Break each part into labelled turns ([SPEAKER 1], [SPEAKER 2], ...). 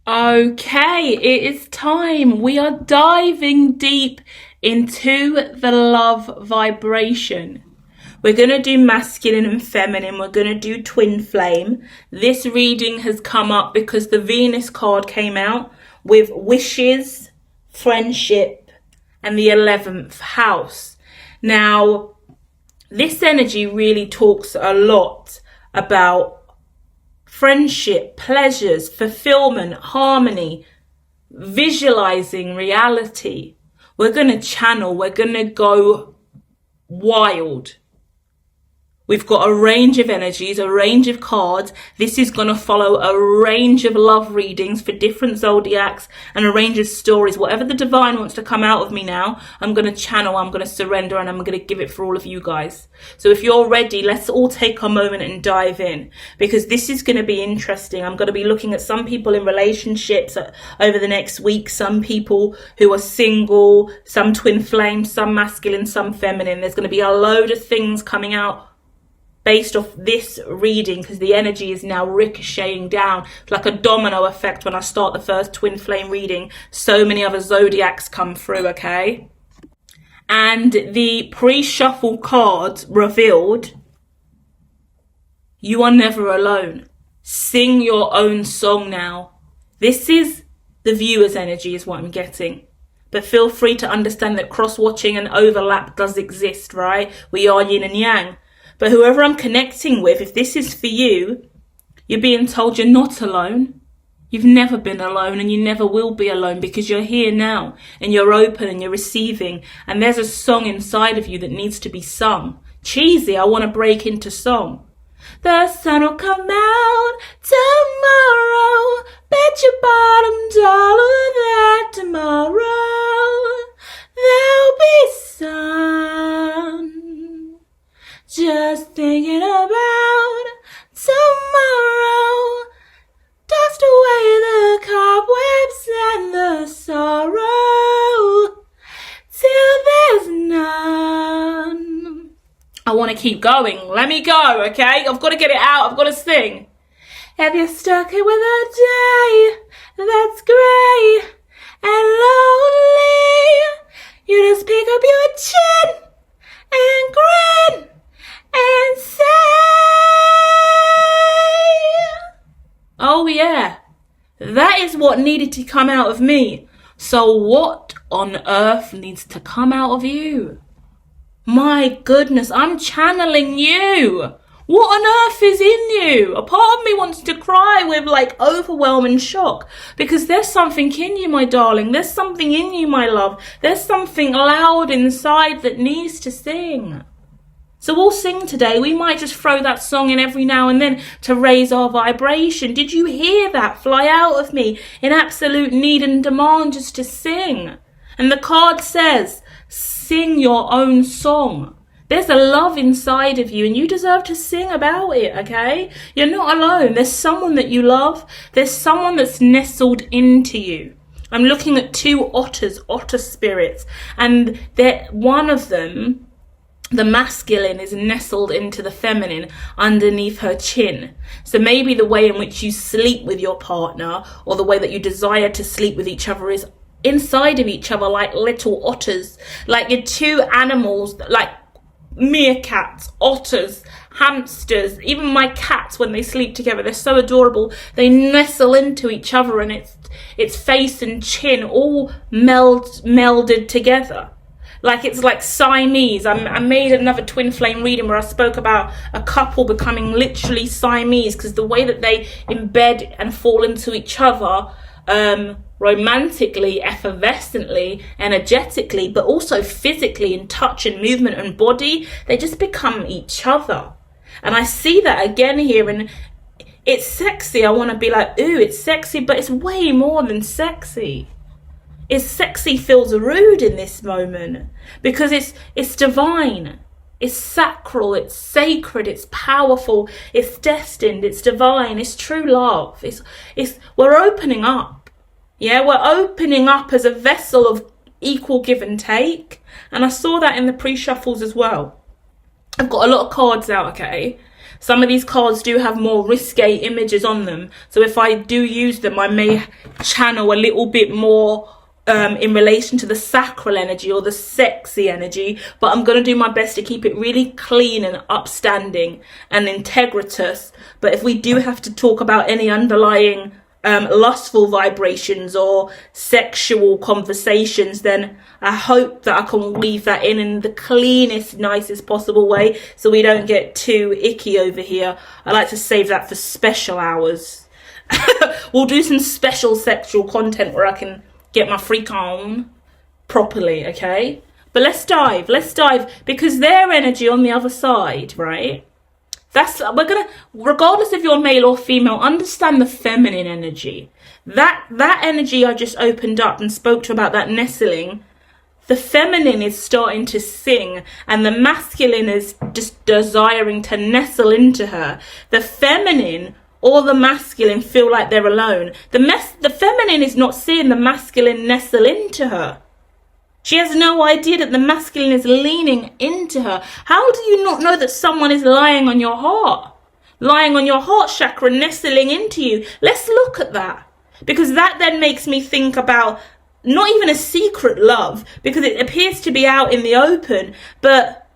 [SPEAKER 1] Okay, it is time. We are diving deep into the love vibration. We're going to do masculine and feminine. We're going to do twin flame. This reading has come up because the Venus card came out with wishes, friendship, and the 11th house. Now, this energy really talks a lot about friendship, pleasures, fulfillment, harmony, visualizing reality. We're going to channel, we're going to go wild. We've got a range of energies, a range of cards. This is going to follow a range of love readings for different zodiacs and a range of stories. Whatever the divine wants to come out of me now, I'm going to channel, I'm going to surrender, and I'm going to give it for all of you guys. So if you're ready, let's all take a moment and dive in, because this is going to be interesting. I'm going to be looking at some people in relationships over the next week, some people who are single, some twin flames, some masculine, some feminine. There's going to be a load of things coming out based off this reading, because the energy is now ricocheting down. It's like a domino effect. When I start the first twin flame reading, so many other zodiacs come through, okay? And the pre-shuffle cards revealed, you are never alone. Sing your own song now. This is the viewer's energy is what I'm getting. But feel free to understand that cross-watching and overlap does exist, right? We are yin and yang. But whoever I'm connecting with, if this is for you, you're being told you're not alone. You've never been alone, and you never will be alone, because you're here now and you're open and you're receiving. And there's a song inside of you that needs to be sung. Cheesy, I want to break into song. The sun will come out tomorrow. Bet your bottom dollar that tomorrow there'll be sun. Just thinking about tomorrow. Dust away the cobwebs and the sorrow till there's none. I want to keep going. Let me go, okay? I've got to get it out. I've got to sing. Have you stuck it with a day that's grey and lonely? You just pick up your chin and grin and say, oh yeah, that is what needed to come out of me. So what on earth needs to come out of you? My goodness, I'm channeling you. What on earth is in you? A part of me wants to cry with like overwhelming shock, because there's something in you, my darling. There's something in you, my love. There's something loud inside that needs to sing. So we'll sing today. We might just throw that song in every now and then to raise our vibration. Did you hear that fly out of me in absolute need and demand just to sing? And the card says, sing your own song. There's a love inside of you and you deserve to sing about it, okay? You're not alone. There's someone that you love. There's someone that's nestled into you. I'm looking at two otter spirits, and one of them, the masculine, is nestled into the feminine underneath her chin. So maybe the way in which you sleep with your partner, or the way that you desire to sleep with each other, is inside of each other like little otters. Like you're two animals, like meerkats, otters, hamsters. Even my cats, when they sleep together, they're so adorable. They nestle into each other, and it's face and chin all melded together. Like it's like Siamese. I made another twin flame reading where I spoke about a couple becoming literally Siamese, because the way that they embed and fall into each other, romantically, effervescently, energetically, but also physically in touch and movement and body, they just become each other. And I see that again here, and it's sexy. I want to be like, ooh, it's sexy, but it's way more than sexy. It's sexy feels rude in this moment, because it's divine, it's sacral, it's sacred, it's powerful, it's destined, it's divine, it's true love. We're opening up. Yeah, we're opening up as a vessel of equal give and take. And I saw that in the pre-shuffles as well. I've got a lot of cards out, okay? Some of these cards do have more risque images on them. So if I do use them, I may channel a little bit more in relation to the sacral energy or the sexy energy, but I'm going to do my best to keep it really clean and upstanding and integritous. But if we do have to talk about any underlying lustful vibrations or sexual conversations, then I hope that I can weave that in the cleanest, nicest possible way, so we don't get too icky over here. I like to save that for special hours. We'll do some special sexual content where I can get my freak on properly, okay? But let's dive, because their energy on the other side, right? We're gonna, regardless if you're male or female, understand the feminine energy. That energy I just opened up and spoke to about that nestling. The feminine is starting to sing, and the masculine is just desiring to nestle into her. The feminine or the masculine feel like they're alone. The feminine is not seeing the masculine nestle into her. She has no idea that the masculine is leaning into her. How do you not know that someone is lying on your heart? Lying on your heart chakra, nestling into you. Let's look at that. Because that then makes me think about not even a secret love, because it appears to be out in the open, but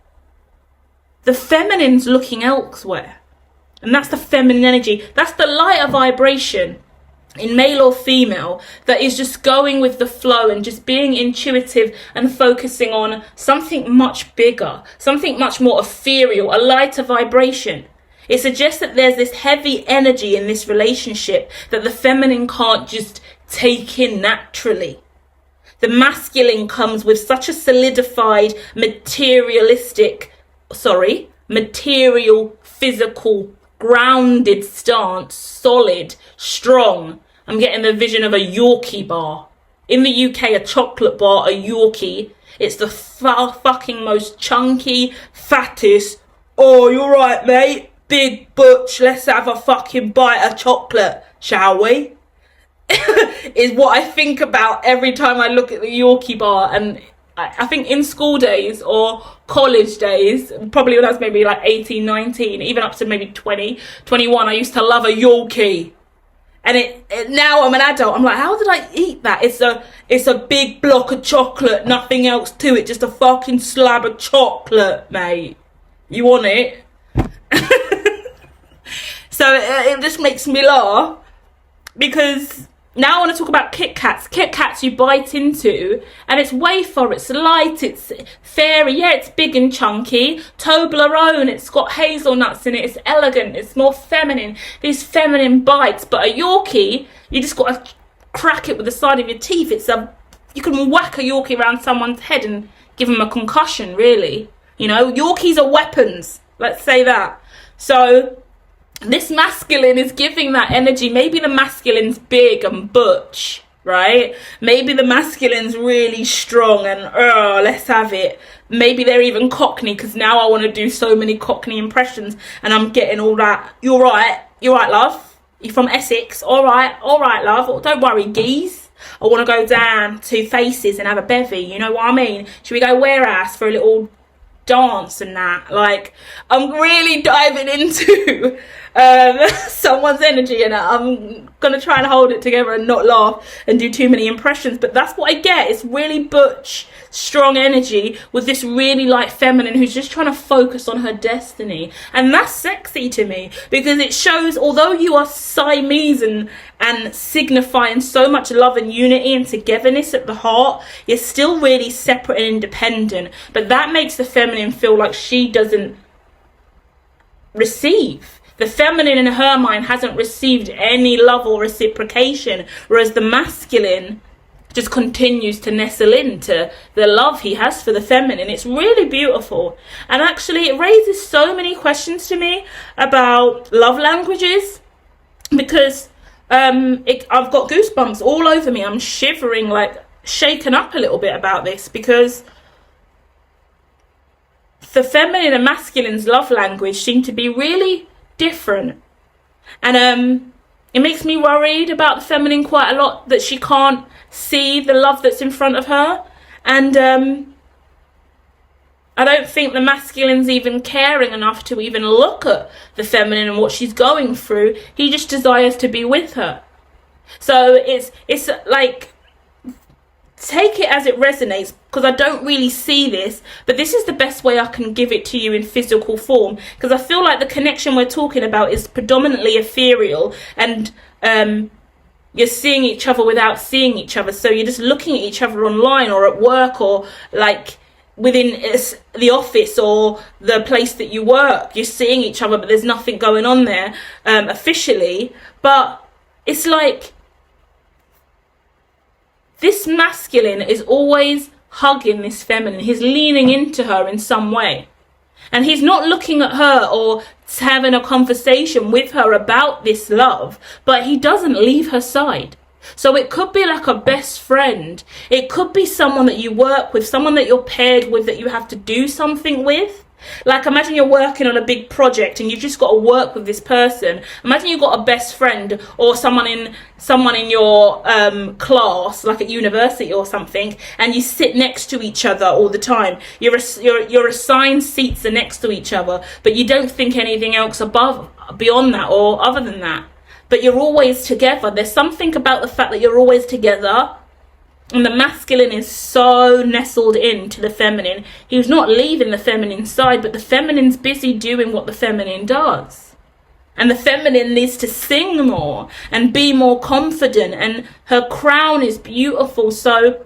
[SPEAKER 1] the feminine's looking elsewhere. And that's the feminine energy. That's the lighter vibration in male or female that is just going with the flow and just being intuitive and focusing on something much bigger, something much more ethereal, a lighter vibration. It suggests that there's this heavy energy in this relationship that the feminine can't just take in naturally. The masculine comes with such a solidified, material, physical, grounded stance, solid, strong. I'm getting the vision of a Yorkie bar. In the UK, a chocolate bar, a Yorkie. It's the fucking most chunky, fattest, oh, you're right, mate, big butch, let's have a fucking bite of chocolate, shall we? Is what I think about every time I look at the Yorkie bar. And I think in school days or college days, probably when I was maybe like 18, 19, even up to maybe 20, 21, I used to love a Yorkie. And it now I'm an adult, I'm like, how did I eat that? It's a big block of chocolate, nothing else to it, just a fucking slab of chocolate, mate. You want it? So it just makes me laugh, because now I want to talk about Kit Kats. Kit Kats you bite into, and it's wafer, it's light, it's fairy, yeah, it's big and chunky. Toblerone, it's got hazelnuts in it, it's elegant, it's more feminine. These feminine bites. But a Yorkie, you just got to crack it with the side of your teeth. You can whack a Yorkie around someone's head and give them a concussion, really. You know, Yorkies are weapons. Let's say that. So this masculine is giving that energy. Maybe the masculine's big and butch, right? Maybe the masculine's really strong and let's have it. Maybe they're even Cockney, because now I want to do so many Cockney impressions and I'm getting all that. You're right, love. You're from Essex. All right, love. Oh, don't worry, geese. I want to go down to Faces and have a bevy. You know what I mean? Should we go warehouse for a little dance and that? Like, I'm really diving into someone's energy, and I'm gonna try and hold it together and not laugh and do too many impressions, but that's what I get. It's really butch, strong energy with this really light feminine who's just trying to focus on her destiny. And that's sexy to me, because it shows, although you are Siamese and signifying so much love and unity and togetherness at the heart, you're still really separate and independent. But that makes the feminine feel like she doesn't receive. The feminine in her mind hasn't received any love or reciprocation, whereas the masculine just continues to nestle into the love he has for the feminine. It's really beautiful. And actually it raises so many questions to me about love languages, because I've got goosebumps all over me. I'm shivering, like shaken up a little bit about this, because the feminine and masculine's love language seem to be really different. And it makes me worried about the feminine quite a lot, that she can't see the love that's in front of her. And I don't think the masculine's even caring enough to even look at the feminine and what she's going through. He just desires to be with her. So it's like, take it as it resonates, because I don't really see this, but this is the best way I can give it to you in physical form, because I feel like the connection we're talking about is predominantly ethereal, and you're seeing each other without seeing each other. So you're just looking at each other online or at work, or like within the office or the place that you work. You're seeing each other, but there's nothing going on there officially. But it's like, this masculine is always hugging this feminine. He's leaning into her in some way. And he's not looking at her or having a conversation with her about this love, but he doesn't leave her side. So it could be like a best friend. It could be someone that you work with, someone that you're paired with, that you have to do something with. Like, imagine you're working on a big project and you've just got to work with this person. Imagine you've got a best friend or someone in your class, like at university or something, and you sit next to each other all the time. Your assigned seats are next to each other, but you don't think anything else beyond that or other than that. But you're always together. There's something about the fact that you're always together. And the masculine is so nestled into the feminine. He's not leaving the feminine side, but the feminine's busy doing what the feminine does. And the feminine needs to sing more and be more confident. And her crown is beautiful. So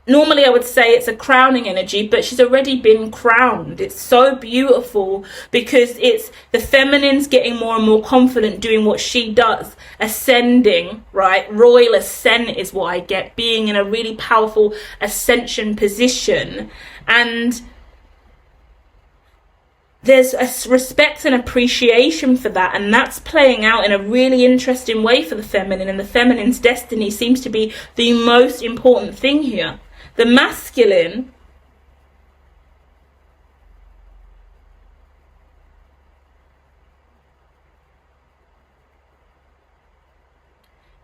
[SPEAKER 1] normally I would say it's a crowning energy, but she's already been crowned. It's so beautiful because it's the feminine's getting more and more confident doing what she does. Ascending, right? Royal ascent is what I get, being in a really powerful ascension position. And there's a respect and appreciation for that, and that's playing out in a really interesting way for the feminine, and the feminine's destiny seems to be the most important thing here. The masculine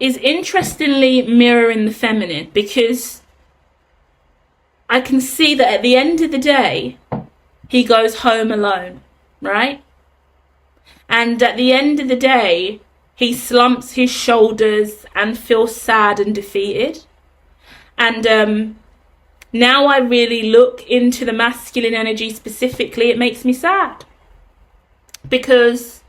[SPEAKER 1] is interestingly mirroring the feminine, because I can see that at the end of the day, he goes home alone, right? And at the end of the day, he slumps his shoulders and feels sad and defeated. And now I really look into the masculine energy specifically, it makes me sad. Because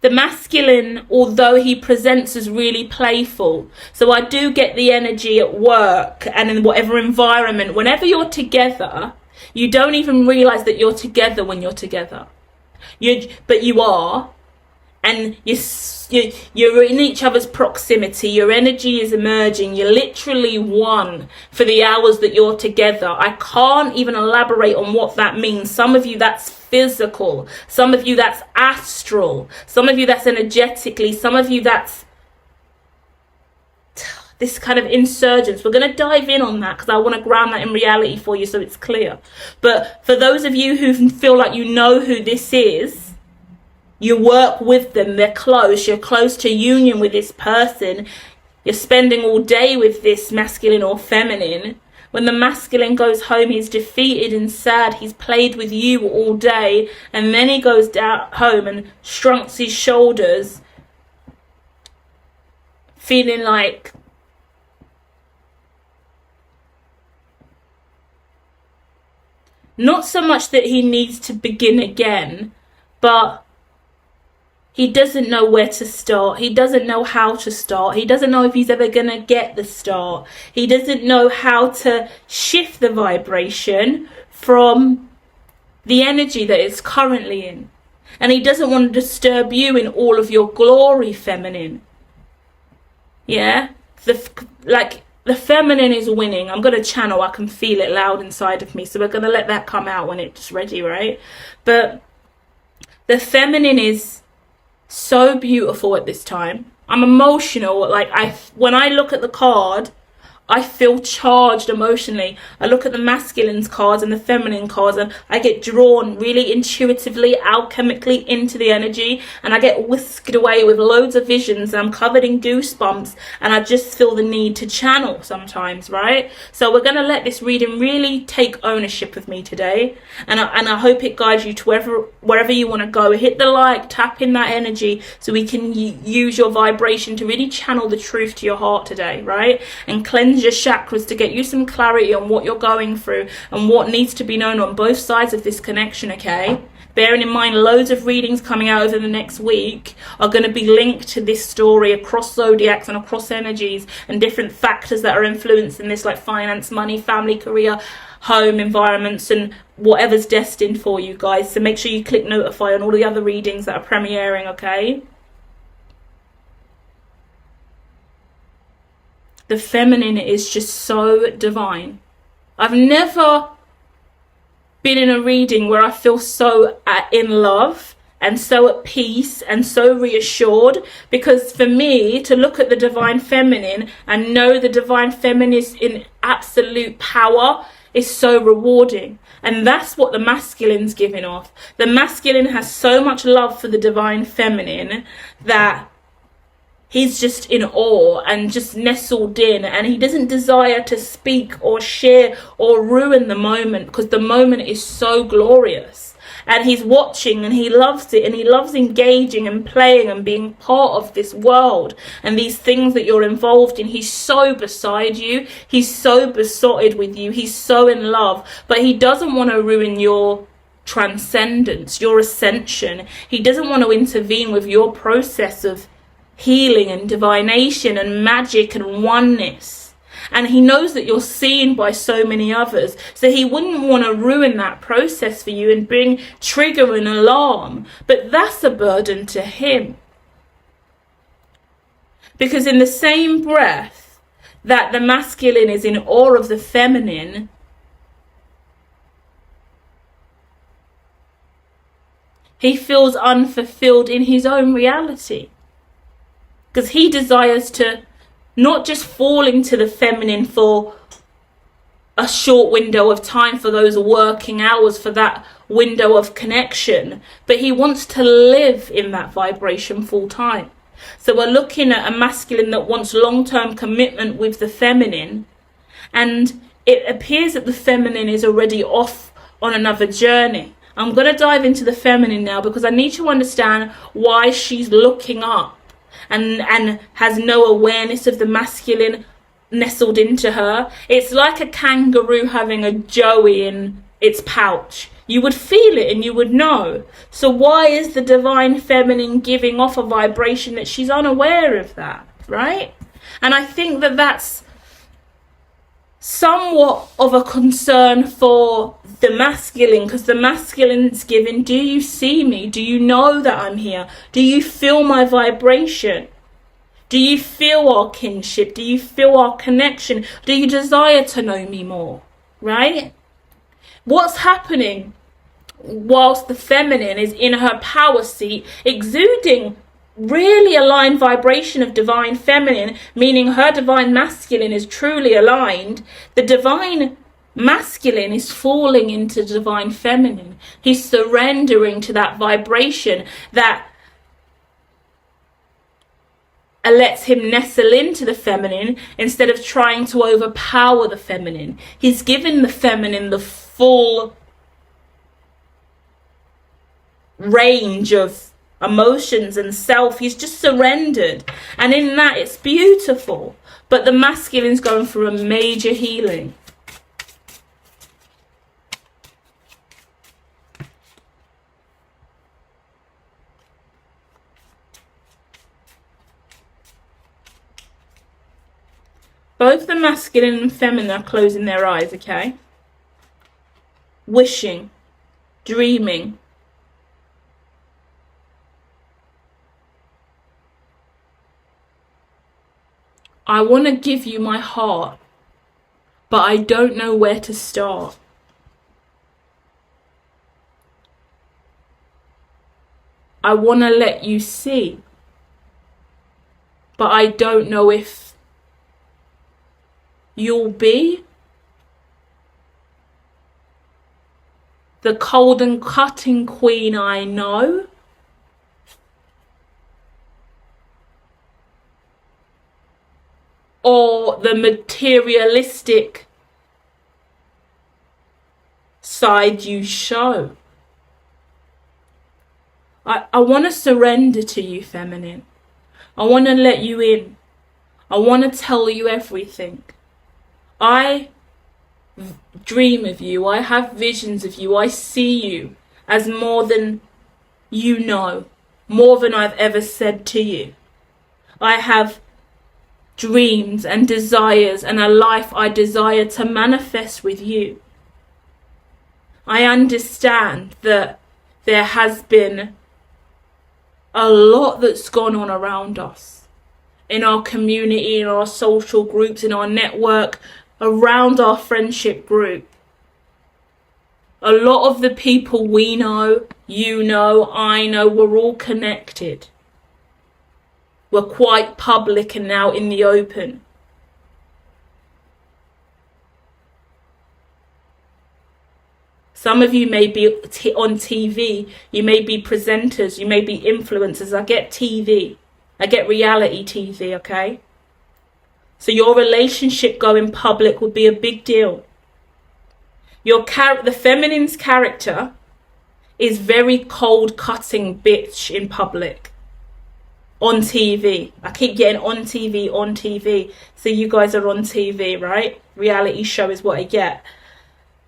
[SPEAKER 1] the masculine, although he presents as really playful, so I do get the energy at work and in whatever environment, whenever you're together, you don't even realise that you're together when you're together. But you are, and you're in each other's proximity, your energy is emerging, you're literally one for the hours that you're together. I can't even elaborate on what that means. Some of you that's physical, some of you that's astral, some of you that's energetically, some of you that's this kind of insurgence. We're going to dive in on that because I want to ground that in reality for you so it's clear. But for those of you who feel like you know who this is, you work with them, they're close, you're close to union with this person, you're spending all day with this masculine or feminine. When the masculine goes home, he's defeated and sad, he's played with you all day, and then he goes down home and shrugs his shoulders, feeling like not so much that he needs to begin again, but he doesn't know where to start. He doesn't know how to start. He doesn't know if he's ever going to get the start. He doesn't know how to shift the vibration from the energy that it's currently in. And he doesn't want to disturb you in all of your glory, feminine. Yeah? The feminine is winning. I'm going to channel. I can feel it loud inside of me. So we're going to let that come out when it's ready, right? But the feminine is so beautiful at this time. I'm emotional. When I look at the card, I feel charged emotionally. I look at the masculine's cards and the feminine cards, and I get drawn really intuitively, alchemically into the energy, and I get whisked away with loads of visions, and I'm covered in goosebumps, and I just feel the need to channel sometimes, right? So we're going to let this reading really take ownership of me today, and I hope it guides you to wherever you want to go. Hit the like, tap in that energy so we can use your vibration to really channel the truth to your heart today, right? And cleanse your chakras to get you some clarity on what you're going through and what needs to be known on both sides of this connection, okay? Bearing in mind loads of readings coming out over the next week are going to be linked to this story across zodiacs and across energies and different factors that are influencing this, like finance, money, family, career, home, environments, and whatever's destined for you guys. So make sure you click notify on all the other readings that are premiering, okay? The feminine is just so divine. I've never been in a reading where I feel so in love and so at peace and so reassured, because for me to look at the divine feminine and know the divine feminine is in absolute power is so rewarding. And that's what the masculine's giving off. The masculine has so much love for the divine feminine that he's just in awe and just nestled in, and he doesn't desire to speak or share or ruin the moment, because the moment is so glorious. And he's watching and he loves it, and he loves engaging and playing and being part of this world and these things that you're involved in. He's so beside you. He's so besotted with you. He's so in love, but he doesn't want to ruin your transcendence, your ascension. He doesn't want to intervene with your process of healing and divination and magic and oneness. And he knows that you're seen by so many others, so he wouldn't want to ruin that process for you and bring trigger and alarm. But that's a burden to him, because in the same breath that the masculine is in awe of the feminine, he feels unfulfilled in his own reality, because he desires to not just fall into the feminine for a short window of time, for those working hours, for that window of connection, but he wants to live in that vibration full time. So we're looking at a masculine that wants long-term commitment with the feminine, and it appears that the feminine is already off on another journey. I'm going to dive into the feminine now, because I need to understand why she's looking up and has no awareness of the masculine nestled into her. It's like a kangaroo having a joey in its pouch. You would feel it and you would know. So why is the divine feminine giving off a vibration that she's unaware of that, right? And I think that that's somewhat of a concern for the masculine, because the masculine's giving, do you see me? Do you know that I'm here? Do you feel my vibration? Do you feel our kinship? Do you feel our connection? Do you desire to know me more, right? What's happening whilst the feminine is in her power seat, exuding really aligned vibration of divine feminine, meaning her divine masculine is truly aligned, the divine masculine is falling into divine feminine. He's surrendering to that vibration that lets him nestle into the feminine instead of trying to overpower the feminine. He's given the feminine the full range of emotions and self. He's just surrendered, and in that it's beautiful. But the masculine's going through a major healing. Both the masculine and feminine are closing their eyes, okay? Wishing, dreaming. I want to give you my heart, but I don't know where to start. I want to let you see, but I don't know if you'll be the cold and cutting queen I know, or the materialistic side you show. I want to surrender to you, feminine. I want to let you in. I want to tell you everything. I dream of you. I have visions of you. I see you as more than you know, more than I've ever said to you. I have dreams and desires and a life I desire to manifest with you. I understand that there has been a lot that's gone on around us, in our community, in our social groups, in our network, around our friendship group. A lot of the people we know, you know, I know, we're all connected. We're quite public and now in the open. Some of you may be on TV, you may be presenters, you may be influencers. I get TV, I get reality TV, okay? So your relationship going public would be a big deal. The feminine's character is very cold cutting bitch in public. On TV. I keep getting on TV. So you guys are on TV, right? Reality show is what I get.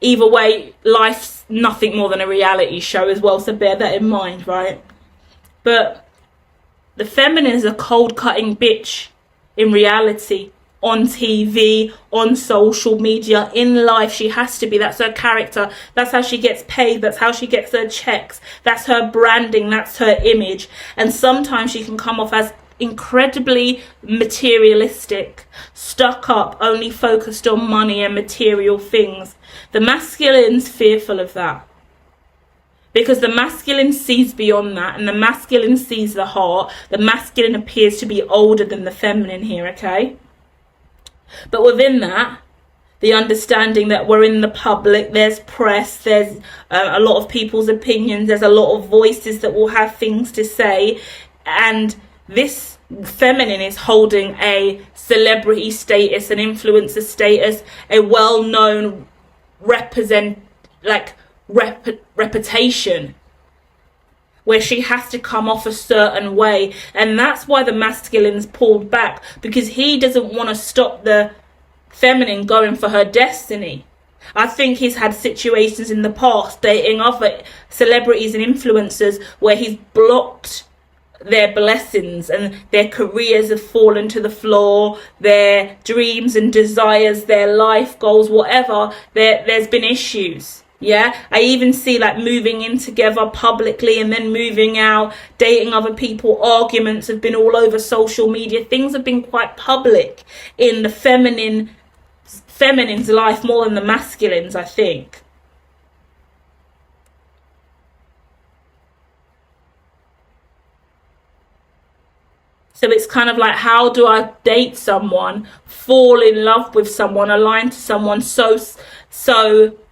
[SPEAKER 1] Either way, life's nothing more than a reality show as well, so bear that in mind, right? But the feminine is a cold cutting bitch in reality, on TV, on social media, in life. She has to be. That's her character. That's how she gets paid. That's how she gets her checks. That's her branding. That's her image. And sometimes she can come off as incredibly materialistic, stuck up, only focused on money and material things. The masculine's fearful of that, because the masculine sees beyond that, and the masculine sees the heart. The masculine appears to be older than the feminine here, okay? But within that, the understanding that we're in the public, there's press, there's a lot of people's opinions, there's a lot of voices that will have things to say, and this feminine is holding a celebrity status, an influencer status, a well-known reputation, where she has to come off a certain way. And that's why the masculine's pulled back, because he doesn't want to stop the feminine going for her destiny. I think he's had situations in the past dating other celebrities and influencers where he's blocked their blessings and their careers have fallen to the floor, their dreams and desires, their life goals, whatever, there's been issues. Yeah, I even see like moving in together publicly and then moving out, dating other people. Arguments have been all over social media. Things have been quite public in the feminine's life more than the masculine's, I think. So it's kind of like, how do I date someone, fall in love with someone, align to someone so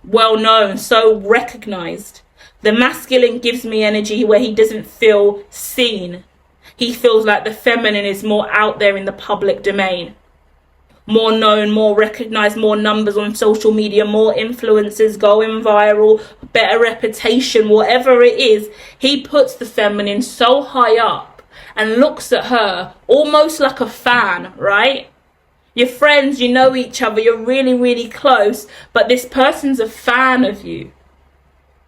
[SPEAKER 1] well known, so recognized? The masculine gives me energy where he doesn't feel seen. He feels like the feminine is more out there in the public domain, more known, more recognized, more numbers on social media, more influencers going viral, better reputation, whatever it is. He puts the feminine so high up and looks at her almost like a fan, right? You're friends, you know each other, you're really, really close, but this person's a fan of you.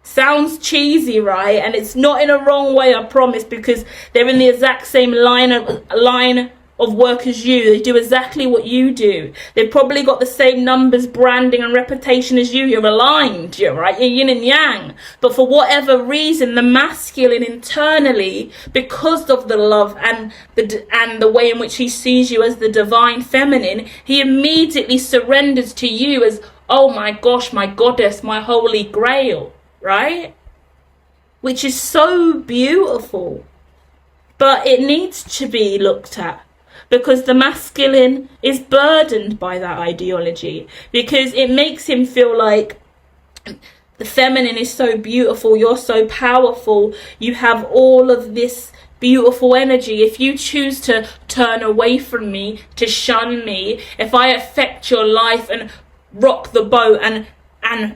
[SPEAKER 1] Sounds cheesy, right? And it's not in a wrong way, I promise, because they're in the exact same line of work as you. They do exactly what you do. They've probably got the same numbers, branding and reputation as you. You're aligned, you're right, you're yin and yang. But for whatever reason, the masculine internally, because of the love and the way in which he sees you as the divine feminine, he immediately surrenders to you as, oh my gosh, my goddess, my holy grail, right? Which is so beautiful. But it needs to be looked at. because the masculine is burdened by that ideology, because it makes him feel like the feminine is so beautiful, you're so powerful, you have all of this beautiful energy. If you choose to turn away from me, to shun me, if I affect your life and rock the boat and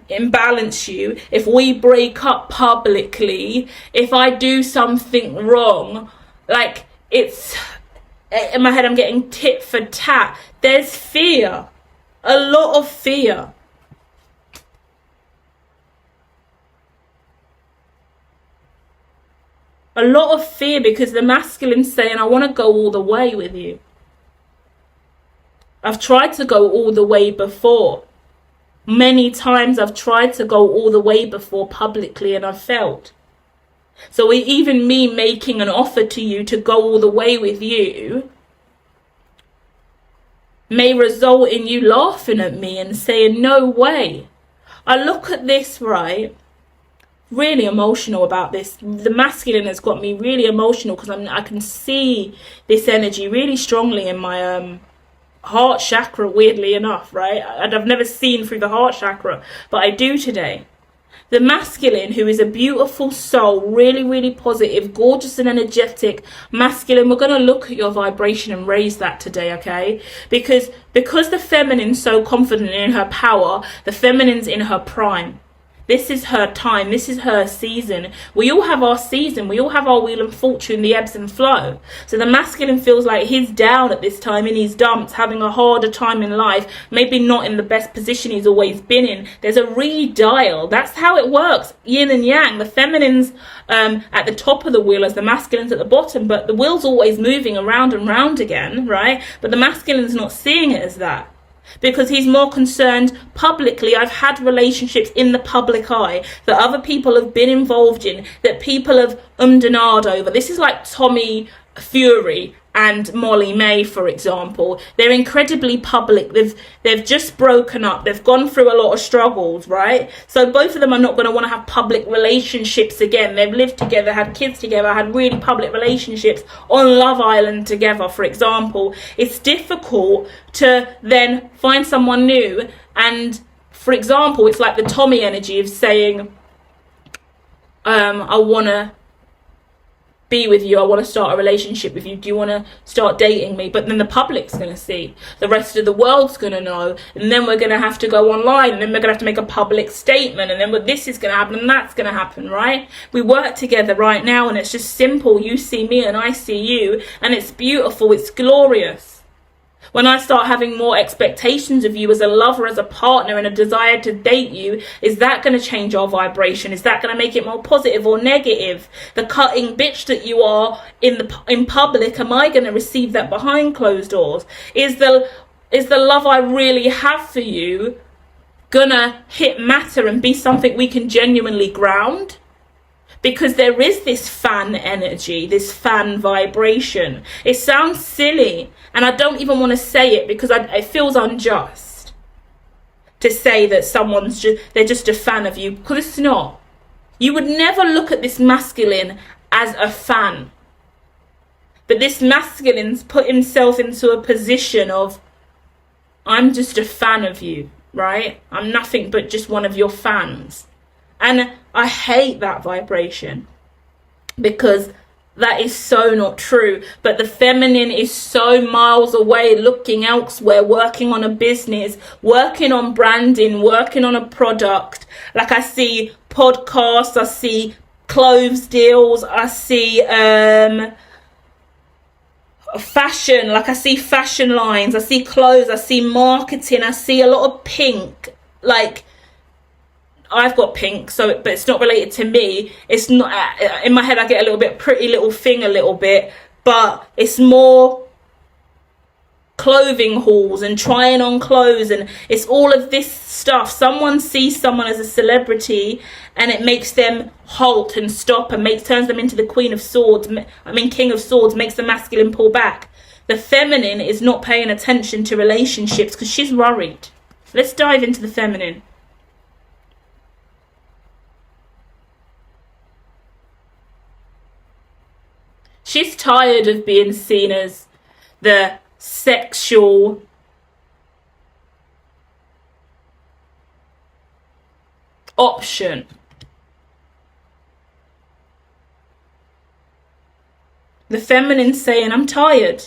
[SPEAKER 1] imbalance you, if we break up publicly, if I do something wrong, like, it's in my head, I'm getting tit for tat. There's fear, a lot of fear. A lot of fear, because the masculine's saying, I want to go all the way with you. I've tried to go all the way before. Many times I've tried to go all the way before publicly, and I've failed. So even me making an offer to you to go all the way with you may result in you laughing at me and saying, no way. I look at this, right? Really emotional about this. The masculine has got me really emotional, because I can see this energy really strongly in my heart chakra, weirdly enough, right? And I've never seen through the heart chakra, but I do today. The masculine, who is a beautiful soul, really, really positive, gorgeous and energetic masculine, we're going to look at your vibration and raise that today, okay? Because the feminine's so confident in her power, the feminine's in her prime. This is her time. This is her season. We all have our season. We all have our wheel of fortune, the ebbs and flow. So the masculine feels like he's down at this time in his dumps, having a harder time in life, maybe not in the best position he's always been in. There's a redial. That's how it works. Yin and yang. The feminine's at the top of the wheel as the masculine's at the bottom, but the wheel's always moving around and round again, right? But the masculine's not seeing it as that, because he's more concerned publicly. I've had relationships in the public eye that other people have been involved in, that people have and ahed over. This is like Tommy Fury and Molly May, for example. They're incredibly public. They've just broken up. They've gone through a lot of struggles, right? So both of them are not going to want to have public relationships again. They've lived together, had kids together, had really public relationships on Love Island together, for example. It's difficult to then find someone new. And, for example, it's like the Tommy energy of saying, I want to be with you, I want to start a relationship with you, do you want to start dating me? But then the public's going to see, the rest of the world's going to know, and then we're going to have to go online, and then we're going to have to make a public statement, and then this is going to happen and that's going to happen, right? We work together right now, and it's just simple. You see me and I see you, and it's beautiful, it's glorious. When I start having more expectations of you as a lover, as a partner, and a desire to date you, is that going to change our vibration? Is that going to make it more positive or negative? The cutting bitch that you are in public, am I going to receive that behind closed doors? Is the love I really have for you gonna hit matter and be something we can genuinely ground? Because there is this fan energy, this fan vibration. It sounds silly, and I don't even want to say it because it feels unjust to say that they're just a fan of you, because it's not. You would never look at this masculine as a fan. But this masculine's put himself into a position of, I'm just a fan of you, right? I'm nothing but just one of your fans. And I hate that vibration, because that is so not true. But the feminine is so miles away, looking elsewhere, working on a business, working on branding, working on a product. Like, I see podcasts, I see clothes deals, I see fashion, like I see fashion lines, I see clothes, I see marketing, I see a lot of pink. Like, I've got pink, but it's not related to me. It's not, in my head I get a little bit Pretty Little Thing a little bit, but it's more clothing hauls and trying on clothes, and it's all of this stuff. Someone sees someone as a celebrity and it makes them halt and stop and turns them into the King of Swords, makes the masculine pull back. The feminine is not paying attention to relationships because she's worried. Let's dive into the feminine. She's tired of being seen as the sexual option. The feminine saying, I'm tired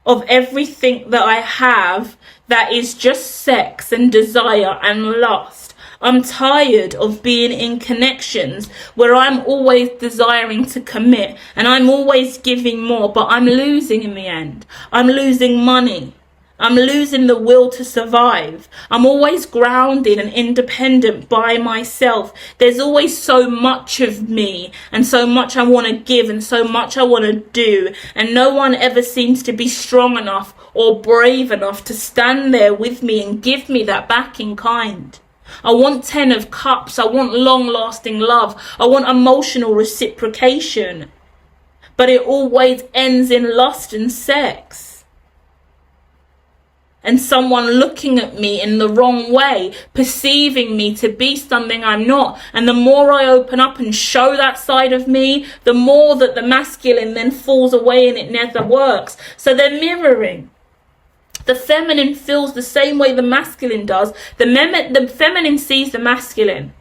[SPEAKER 1] of everything that I have that is just sex and desire and lust. I'm tired of being in connections where I'm always desiring to commit and I'm always giving more, but I'm losing in the end. I'm losing money. I'm losing the will to survive. I'm always grounded and independent by myself. There's always so much of me and so much I want to give and so much I want to do. And no one ever seems to be strong enough or brave enough to stand there with me and give me that back in kind. I want 10 of cups. I want long-lasting love. I want emotional reciprocation. But it always ends in lust and sex. And someone looking at me in the wrong way, perceiving me to be something I'm not. And the more I open up and show that side of me, the more that the masculine then falls away and it never works. So they're mirroring. The feminine feels the same way the masculine does. The feminine sees the masculine.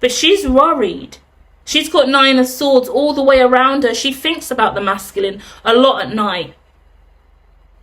[SPEAKER 1] But she's worried. She's got 9 of Swords all the way around her. She thinks about the masculine a lot at night.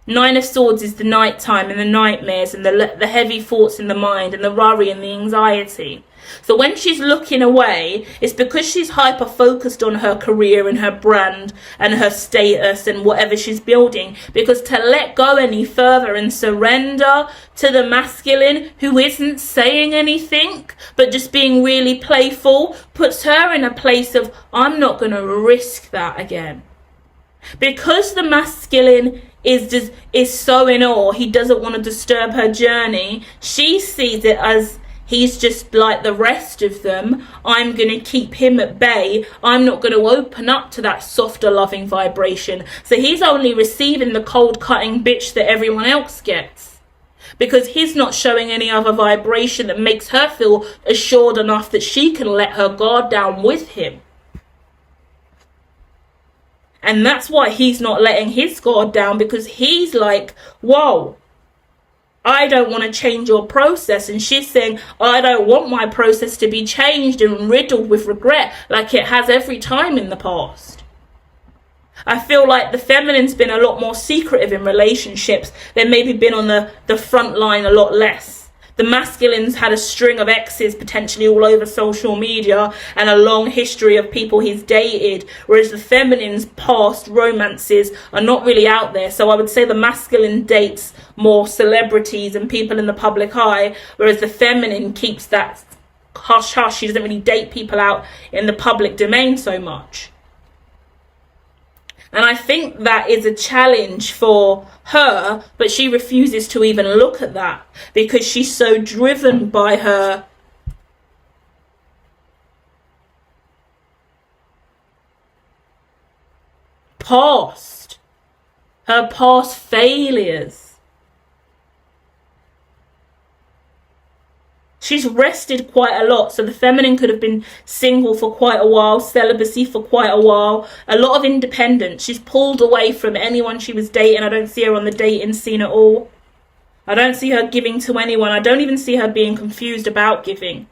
[SPEAKER 1] 9 of Swords is the night time and the nightmares and the heavy thoughts in the mind and the worry and the anxiety. So when she's looking away, it's because she's hyper focused on her career and her brand and her status and whatever she's building. Because to let go any further and surrender to the masculine who isn't saying anything but just being really playful puts her in a place of, I'm not going to risk that again. Because the masculine is so in awe, he doesn't want to disturb her journey. She sees it as he's just like the rest of them. I'm going to keep him at bay. I'm not going to open up to that softer, loving vibration. So he's only receiving the cold, cutting bitch that everyone else gets. Because he's not showing any other vibration that makes her feel assured enough that she can let her guard down with him. And that's why he's not letting his guard down, because he's like, whoa, I don't want to change your process. And she's saying, I don't want my process to be changed and riddled with regret like it has every time in the past. I feel like the feminine's been a lot more secretive in relationships. They've maybe been on the front line a lot less. The masculine's had a string of exes potentially all over social media and a long history of people he's dated, whereas the feminine's past romances are not really out there. So I would say the masculine dates more celebrities and people in the public eye, whereas the feminine keeps that hush-hush. She doesn't really date people out in the public domain so much. And I think that is a challenge for her, but she refuses to even look at that because she's so driven by her past, her past failures. She's rested quite a lot. So the feminine could have been single for quite a while, celibacy for quite a while, a lot of independence. She's pulled away from anyone she was dating. I don't see her on the dating scene at all. I don't see her giving to anyone. I don't even see her being confused about giving.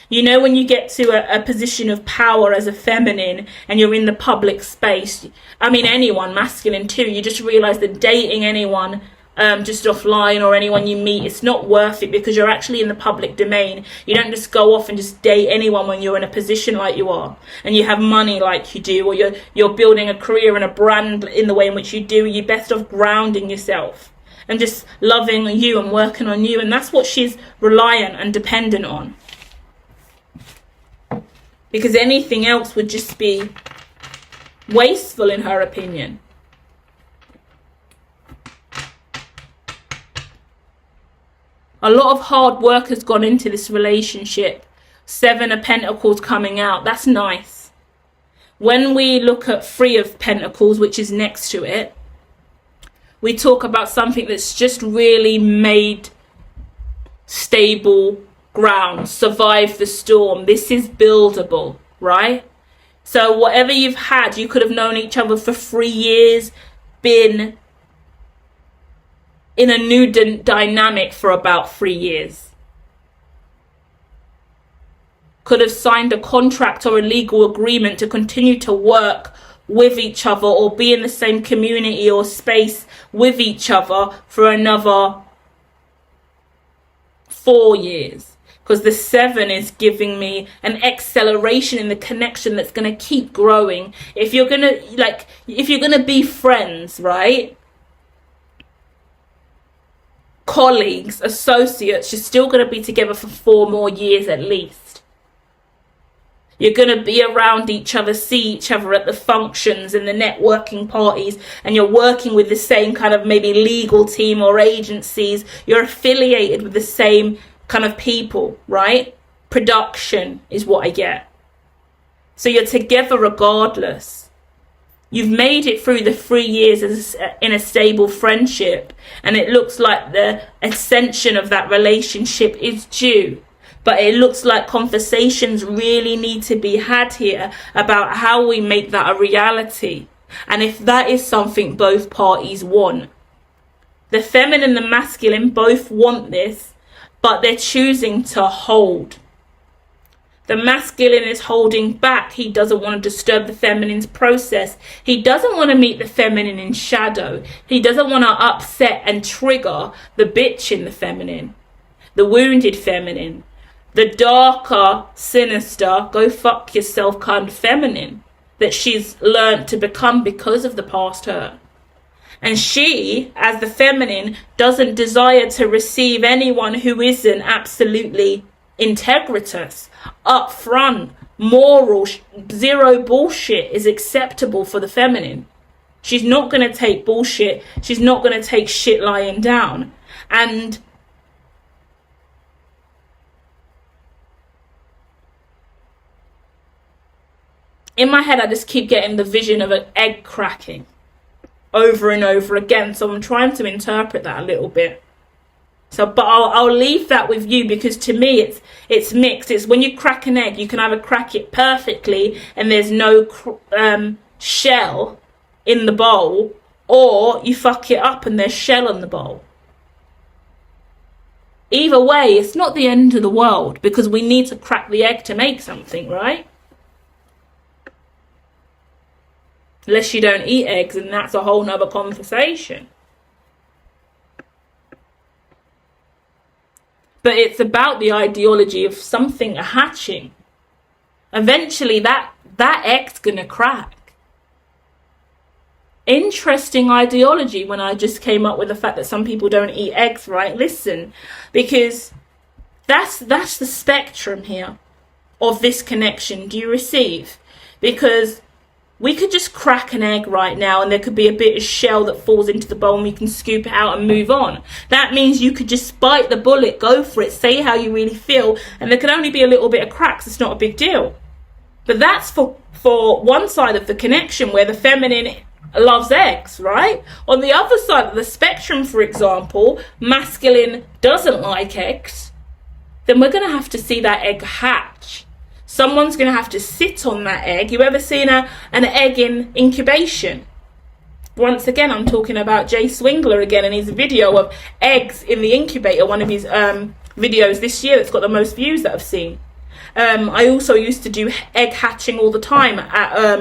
[SPEAKER 1] You know, when you get to a position of power as a feminine and you're in the public space, I mean anyone, masculine too, you just realise that dating anyone just offline or anyone you meet, it's not worth it because you're actually in the public domain. You don't just go off and just date anyone when you're in a position like you are and you have money like you do, or you're building a career and a brand in the way in which you do. You're best off grounding yourself and just loving you and working on you, and that's what she's reliant and dependent on, because anything else would just be wasteful in her opinion. A lot of hard work has gone into this relationship. 7 of Pentacles coming out. That's nice. When we look at 3 of Pentacles, which is next to it, we talk about something that's just really made stable ground, survive the storm. This is buildable, right? So whatever you've had, you could have known each other for 3 years, been in a new dynamic for about 3 years. Could have signed a contract or a legal agreement to continue to work with each other or be in the same community or space with each other for another 4 years. Because the 7 is giving me an acceleration in the connection that's going to keep growing. If you're going to be friends, right? Colleagues, associates, you're still going to be together for 4 more years at least. You're going to be around each other, see each other at the functions and the networking parties, and you're working with the same kind of maybe legal team or agencies. You're affiliated with the same kind of people, right? Production is what I get. So you're together regardless. You've made it through the 3 years in a stable friendship, and it looks like the ascension of that relationship is due. But it looks like conversations really need to be had here about how we make that a reality. And if that is something both parties want. The feminine and the masculine both want this, but they're choosing to hold. The masculine is holding back. He doesn't want to disturb the feminine's process. He doesn't want to meet the feminine in shadow. He doesn't want to upset and trigger the bitch in the feminine, the wounded feminine, the darker, sinister, go fuck yourself kind of feminine that she's learned to become because of the past hurt. And she, as the feminine, doesn't desire to receive anyone who isn't absolutely integritous, upfront, moral, zero bullshit is acceptable for the feminine. She's not going to take bullshit. She's not going to take shit lying down. And in my head, I just keep getting the vision of an egg cracking over and over again. So I'm trying to interpret that a little bit. So, but I'll leave that with you, because to me it's mixed. It's when you crack an egg, you can either crack it perfectly and there's no shell in the bowl, or you fuck it up and there's shell in the bowl. Either way, it's not the end of the world, because we need to crack the egg to make something, right? Unless you don't eat eggs, and that's a whole nother conversation. But it's about the ideology of something hatching. Eventually that egg's gonna crack. Interesting ideology when I just came up with the fact that some people don't eat eggs, right? Listen, because that's the spectrum here of this connection. Do you receive? Because we could just crack an egg right now and there could be a bit of shell that falls into the bowl and we can scoop it out and move on. That means you could just bite the bullet, go for it, say how you really feel, and there can only be a little bit of cracks. It's not a big deal. But that's for one side of the connection where the feminine loves eggs, right? On the other side of the spectrum, for example, masculine doesn't like eggs, then we're going to have to see that egg hatch. Someone's going to have to sit on that egg. You ever seen an egg in incubation? Once again, I'm talking about Jay Swingler again and his video of eggs in the incubator, one of his videos this year that's got the most views that I've seen. I also used to do egg hatching all the time at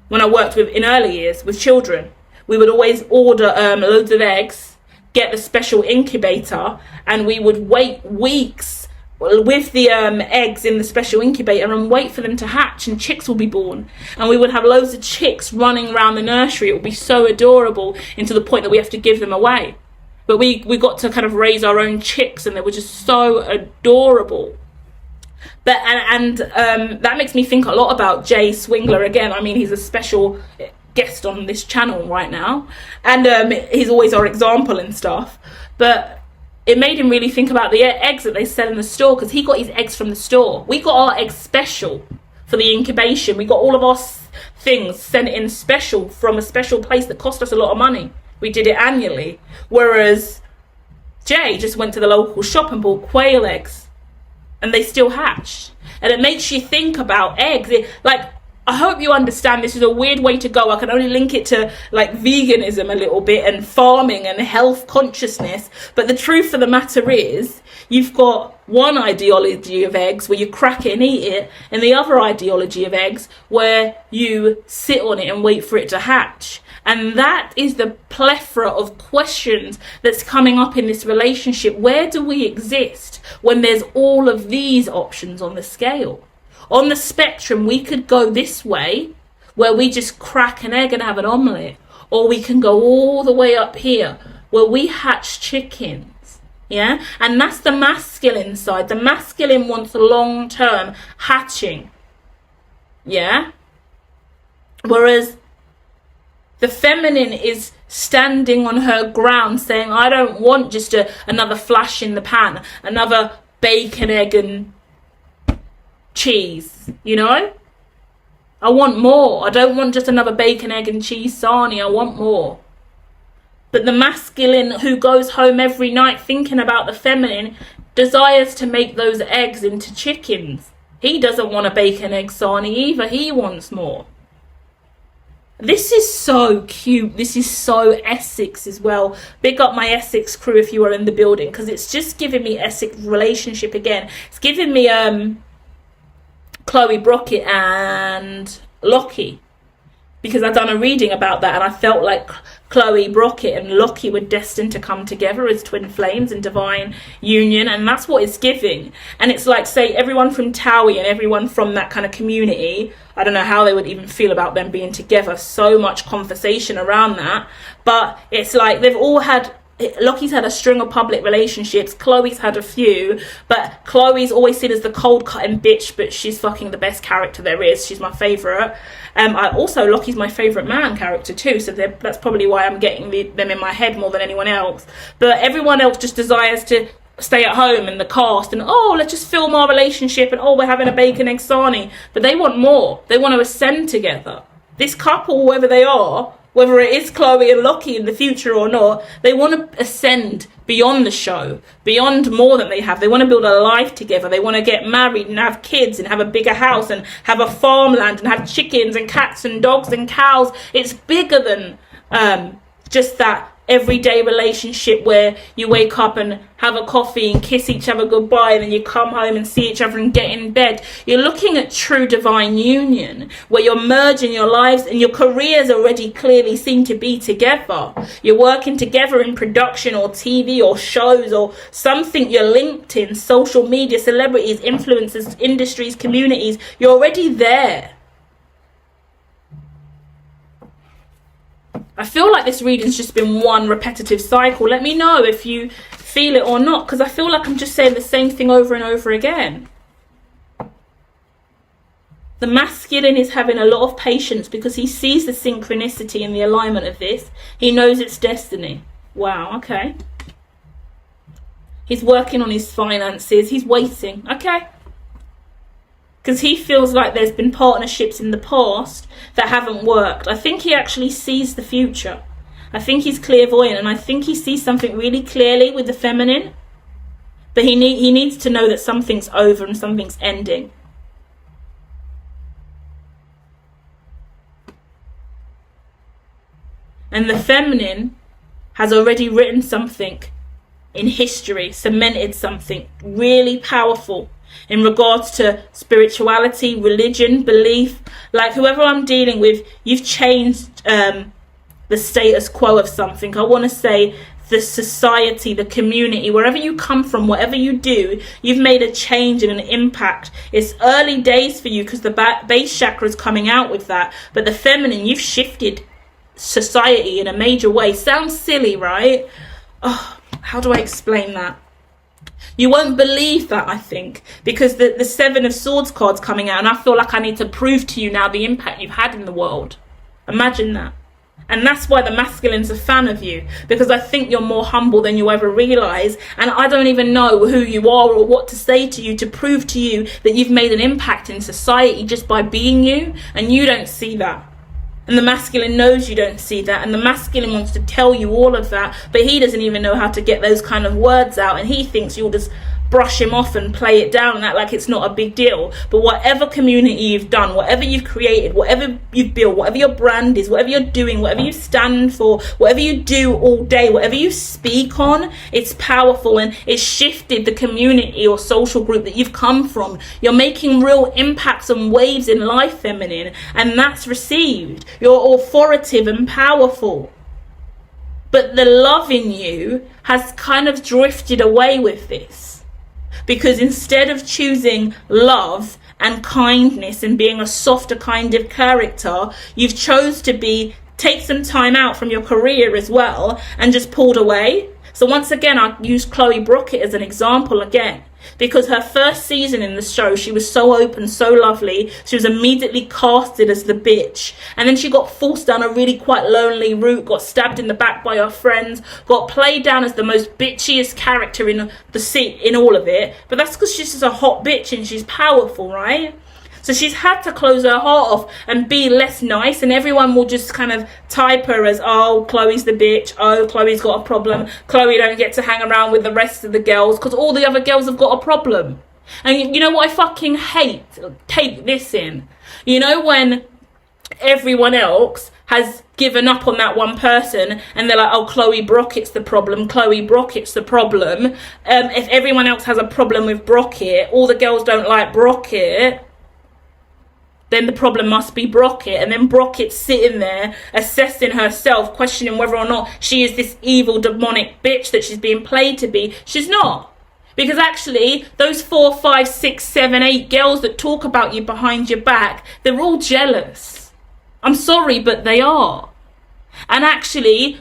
[SPEAKER 1] when I worked in early years with children. We would always order loads of eggs, get the special incubator, and we would wait weeks with the eggs in the special incubator and wait for them to hatch, and chicks will be born, and we would have loads of chicks running around the nursery. It would be so adorable, into the point that we have to give them away. But we got to kind of raise our own chicks, and they were just so adorable. But and that makes me think a lot about Jay Swingler again. I mean, he's a special guest on this channel right now, and he's always our example and stuff. But it made him really think about the eggs that they sell in the store, because he got his eggs from the store. We got our eggs special for the incubation. We got all of our things sent in special from a special place that cost us a lot of money. We did it annually. Whereas Jay just went to the local shop and bought quail eggs, and they still hatched. And it makes you think about eggs. I hope you understand this is a weird way to go. I can only link it to like veganism a little bit and farming and health consciousness. But the truth of the matter is, you've got one ideology of eggs where you crack it and eat it, and the other ideology of eggs where you sit on it and wait for it to hatch. And that is the plethora of questions that's coming up in this relationship. Where do we exist when there's all of these options on the scale? On the spectrum, we could go this way, where we just crack an egg and have an omelette, or we can go all the way up here, where we hatch chickens, yeah? And that's the masculine side. The masculine wants long-term hatching, yeah? Whereas the feminine is standing on her ground saying, I don't want just another flash in the pan, another bacon, egg, and cheese, you know? I want more. I don't want just another bacon, egg, and cheese sarnie. I want more. But the masculine who goes home every night thinking about the feminine desires to make those eggs into chickens. He doesn't want a bacon, egg sarnie either. He wants more. This is so cute. This is so Essex as well. Big up my Essex crew if you are in the building, because it's just giving me Essex relationship again. It's giving me Chloe Brockett and Lockie, because I've done a reading about that and I felt like Chloe Brockett and Lockie were destined to come together as twin flames in divine union, and that's what it's giving. And it's like, say, everyone from Towie and everyone from that kind of community, I don't know how they would even feel about them being together. So much conversation around that, but it's like they've all had, Lockie's had a string of public relationships, Chloe's had a few, but Chloe's always seen as the cold cutting bitch, but she's fucking the best character there is. She's my favourite. Lockie's my favourite man character too, so that's probably why I'm getting them in my head more than anyone else. But everyone else just desires to stay at home and the cast and, oh, let's just film our relationship and, oh, we're having a bacon, egg sarnie. But they want more. They want to ascend together. This couple, whoever they are, whether it is Chloe and Lockie in the future or not, they want to ascend beyond the show, beyond more than they have. They want to build a life together. They want to get married and have kids and have a bigger house and have a farmland and have chickens and cats and dogs and cows. It's bigger than just that everyday relationship where you wake up and have a coffee and kiss each other goodbye and then you come home and see each other and get in bed. You're looking at true divine union where you're merging your lives and your careers already clearly seem to be together. You're working together in production or TV or shows or something. You're linked in social media, celebrities, influencers, industries, communities. You're already there. I feel like this reading's just been one repetitive cycle. Let me know if you feel it or not, because I feel like I'm just saying the same thing over and over again. The masculine is having a lot of patience because he sees the synchronicity and the alignment of this. He knows it's destiny. Wow, okay. He's working on his finances. He's waiting, okay. Because he feels like there's been partnerships in the past that haven't worked. I think he actually sees the future. I think he's clairvoyant, and I think he sees something really clearly with the feminine. But he needs to know that something's over and something's ending. And the feminine has already written something in history, cemented something really powerful in regards to spirituality, religion, belief. Like whoever I'm dealing with, you've changed the status quo of something. I want to say the society, the community, wherever you come from, whatever you do, you've made a change and an impact. It's early days for you because the base chakra is coming out with that. But the feminine, you've shifted society in a major way. Sounds silly, right? Oh, how do I explain that? You won't believe that, I think, because the Seven of Swords card's coming out and I feel like I need to prove to you now the impact you've had in the world. Imagine that. And that's why the masculine's a fan of you, because I think you're more humble than you ever realise, and I don't even know who you are or what to say to you to prove to you that you've made an impact in society just by being you, and you don't see that. And the masculine knows you don't see that, and the masculine wants to tell you all of that, but he doesn't even know how to get those kind of words out, and he thinks you'll just brush him off and play it down and act like it's not a big deal. But whatever community you've done, whatever you've created, whatever you've built, whatever your brand is, whatever you're doing, whatever you stand for, whatever you do all day, whatever you speak on, it's powerful, and it's shifted the community or social group that you've come from. You're making real impacts and waves in life, feminine, and that's received. You're authoritative and powerful. But the love in you has kind of drifted away with this, because instead of choosing love and kindness and being a softer kind of character, you've chose to take some time out from your career as well and just pulled away. So once again, I use Chloe Brockett as an example again, because her first season in the show, she was so open, so lovely. She was immediately casted as the bitch. And then she got forced down a really quite lonely route, got stabbed in the back by her friends, got played down as the most bitchiest character in all of it. But that's because she's just a hot bitch and she's powerful, right? So she's had to close her heart off and be less nice, and everyone will just kind of type her as, oh, Chloe's the bitch, oh, Chloe's got a problem, Chloe don't get to hang around with the rest of the girls because all the other girls have got a problem. And you know what I fucking hate? Take this in. You know when everyone else has given up on that one person and they're like, oh, Chloe Brockett's the problem, Chloe Brockett's the problem. If everyone else has a problem with Brockett, all the girls don't like Brockett, then the problem must be Brockett. And then Brockett's sitting there assessing herself, questioning whether or not she is this evil demonic bitch that she's being played to be. She's not. Because actually, those 4, 5, 6, 7, 8 girls that talk about you behind your back, they're all jealous. I'm sorry, but they are. And actually,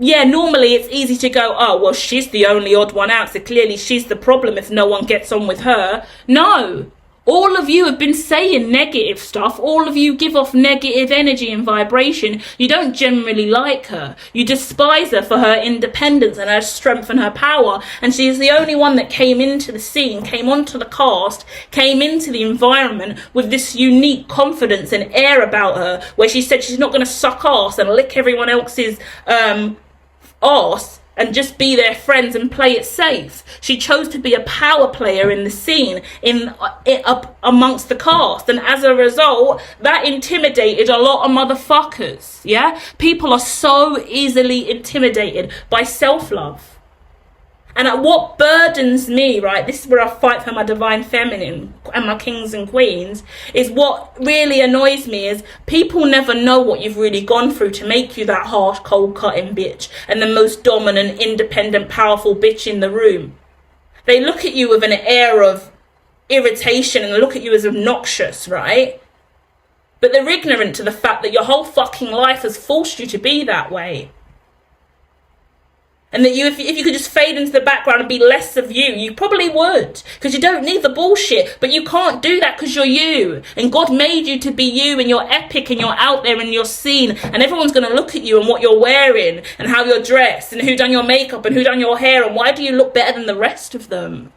[SPEAKER 1] yeah, normally it's easy to go, oh, well, she's the only odd one out, so clearly she's the problem if no one gets on with her. No. All of you have been saying negative stuff. All of you give off negative energy and vibration. You don't generally like her. You despise her for her independence and her strength and her power. And she is the only one that came into the scene, came onto the cast, came into the environment with this unique confidence and air about her, where she said she's not going to suck ass and lick everyone else's arse and just be their friends and play it safe. She chose to be a power player in the scene, up amongst the cast, and as a result, that intimidated a lot of motherfuckers. Yeah, people are so easily intimidated by self-love. And what burdens me, right, this is where I fight for my divine feminine and my kings and queens, is what really annoys me is people never know what you've really gone through to make you that harsh, cold-cutting bitch and the most dominant, independent, powerful bitch in the room. They look at you with an air of irritation and look at you as obnoxious, right? But they're ignorant to the fact that your whole fucking life has forced you to be that way. And that if you could just fade into the background and be less of you, you probably would. Because you don't need the bullshit. But you can't do that because you're you. And God made you to be you, and you're epic and you're out there and you're seen. And everyone's going to look at you and what you're wearing and how you're dressed and who done your makeup and who done your hair and why do you look better than the rest of them.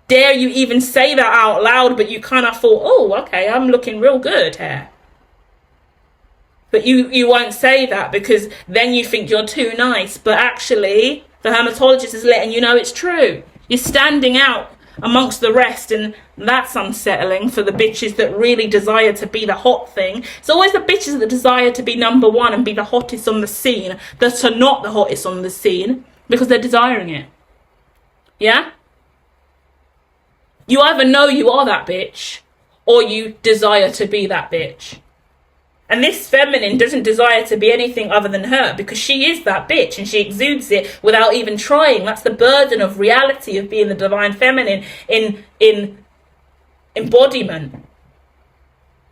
[SPEAKER 1] Dare you even say that out loud, but you kind of thought, oh, okay, I'm looking real good here. But you won't say that because then you think you're too nice. But actually, the hermatologist is letting you know it's true. You're standing out amongst the rest, and that's unsettling for the bitches that really desire to be the hot thing. It's always the bitches that desire to be number one and be the hottest on the scene that are not the hottest on the scene because they're desiring it. Yeah? You either know you are that bitch or you desire to be that bitch. And this feminine doesn't desire to be anything other than her because she is that bitch and she exudes it without even trying. That's the burden of reality of being the divine feminine in embodiment.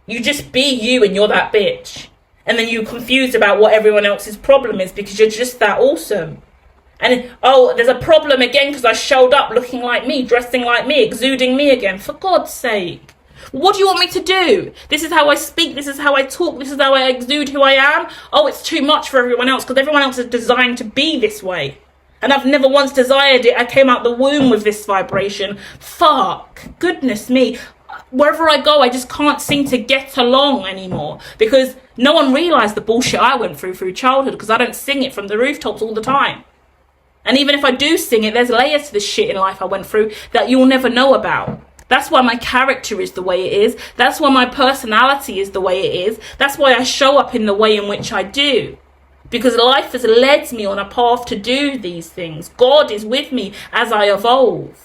[SPEAKER 1] You just be you and you're that bitch. And then you're confused about what everyone else's problem is because you're just that awesome. And, oh, there's a problem again because I showed up looking like me, dressing like me, exuding me again. For God's sake. What do you want me to do? This is how I speak, this is how I talk, this is how I exude who I am. Oh, it's too much for everyone else because everyone else is designed to be this way. And I've never once desired it. I came out the womb with this vibration. Fuck. Goodness me. Wherever I go, I just can't seem to get along anymore because no one realised the bullshit I went through childhood because I don't sing it from the rooftops all the time. And even if I do sing it, there's layers to the shit in life I went through that you'll never know about. That's why my character is the way it is. That's why my personality is the way it is. That's why I show up in the way in which I do. Because life has led me on a path to do these things. God is with me as I evolve.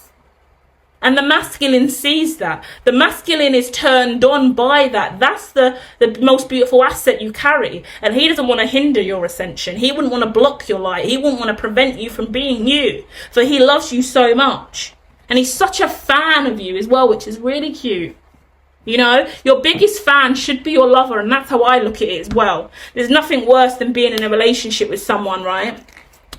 [SPEAKER 1] And the masculine sees that. The masculine is turned on by that. That's the most beautiful asset you carry. And he doesn't want to hinder your ascension. He wouldn't want to block your light. He wouldn't want to prevent you from being you. For he loves you so much. And he's such a fan of you as well, which is really cute. You know, your biggest fan should be your lover. And that's how I look at it as well. There's nothing worse than being in a relationship with someone, right?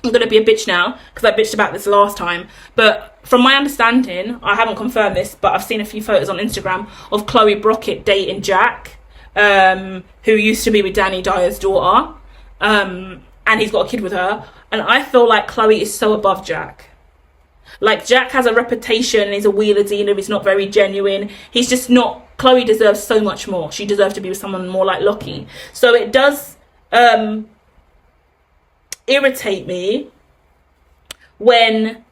[SPEAKER 1] I'm going to be a bitch now because I bitched about this last time. But from my understanding, I haven't confirmed this, but I've seen a few photos on Instagram of Chloe Brockett dating Jack, who used to be with Danny Dyer's daughter. And he's got a kid with her. And I feel like Chloe is so above Jack. Like, Jack has a reputation, he's a wheeler dealer, he's not very genuine. He's just not... Chloe deserves so much more. She deserves to be with someone more like Lockie. So it does... irritate me when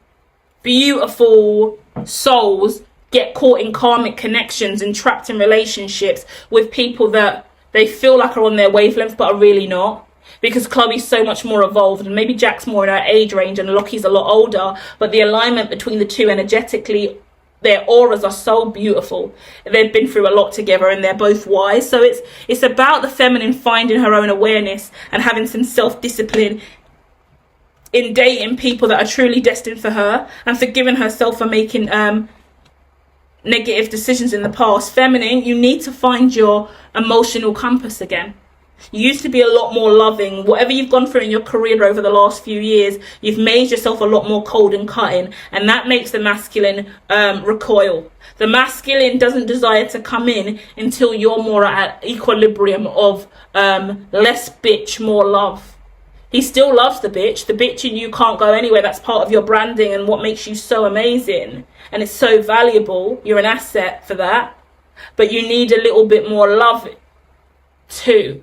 [SPEAKER 1] beautiful souls get caught in karmic connections and trapped in relationships with people that they feel like are on their wavelength but are really not, because Chloe's so much more evolved and maybe Jack's more in her age range and Lockie's a lot older, but the alignment between the two energetically, their auras are so beautiful. They've been through a lot together and they're both wise. So it's about the feminine finding her own awareness and having some self-discipline in dating people that are truly destined for her, and forgiving herself for making negative decisions in the past. Feminine, you need to find your emotional compass again. You used to be a lot more loving. Whatever you've gone through in your career over the last few years, you've made yourself a lot more cold and cutting, and that makes the masculine recoil. The masculine doesn't desire to come in until you're more at equilibrium of less bitch, more love. He still loves the bitch. The bitch in you can't go anywhere. That's part of your branding and what makes you so amazing. And it's so valuable. You're an asset for that. But you need a little bit more love too.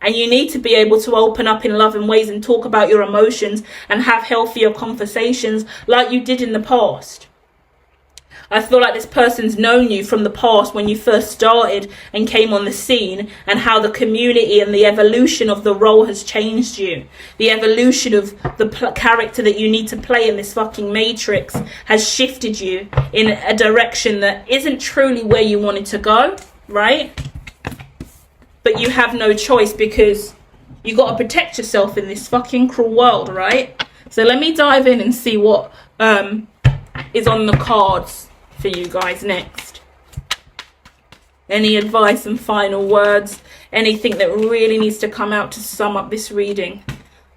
[SPEAKER 1] And you need to be able to open up in loving ways and talk about your emotions and have healthier conversations like you did in the past. I feel like this person's known you from the past when you first started and came on the scene, and how the community and the evolution of the role has changed you. The evolution of the character that you need to play in this fucking matrix has shifted you in a direction that isn't truly where you wanted to go, right? But you have no choice because you got to protect yourself in this fucking cruel world, right? So let me dive in and see what is on the cards for you guys next. Any advice and final words? Anything that really needs to come out to sum up this reading?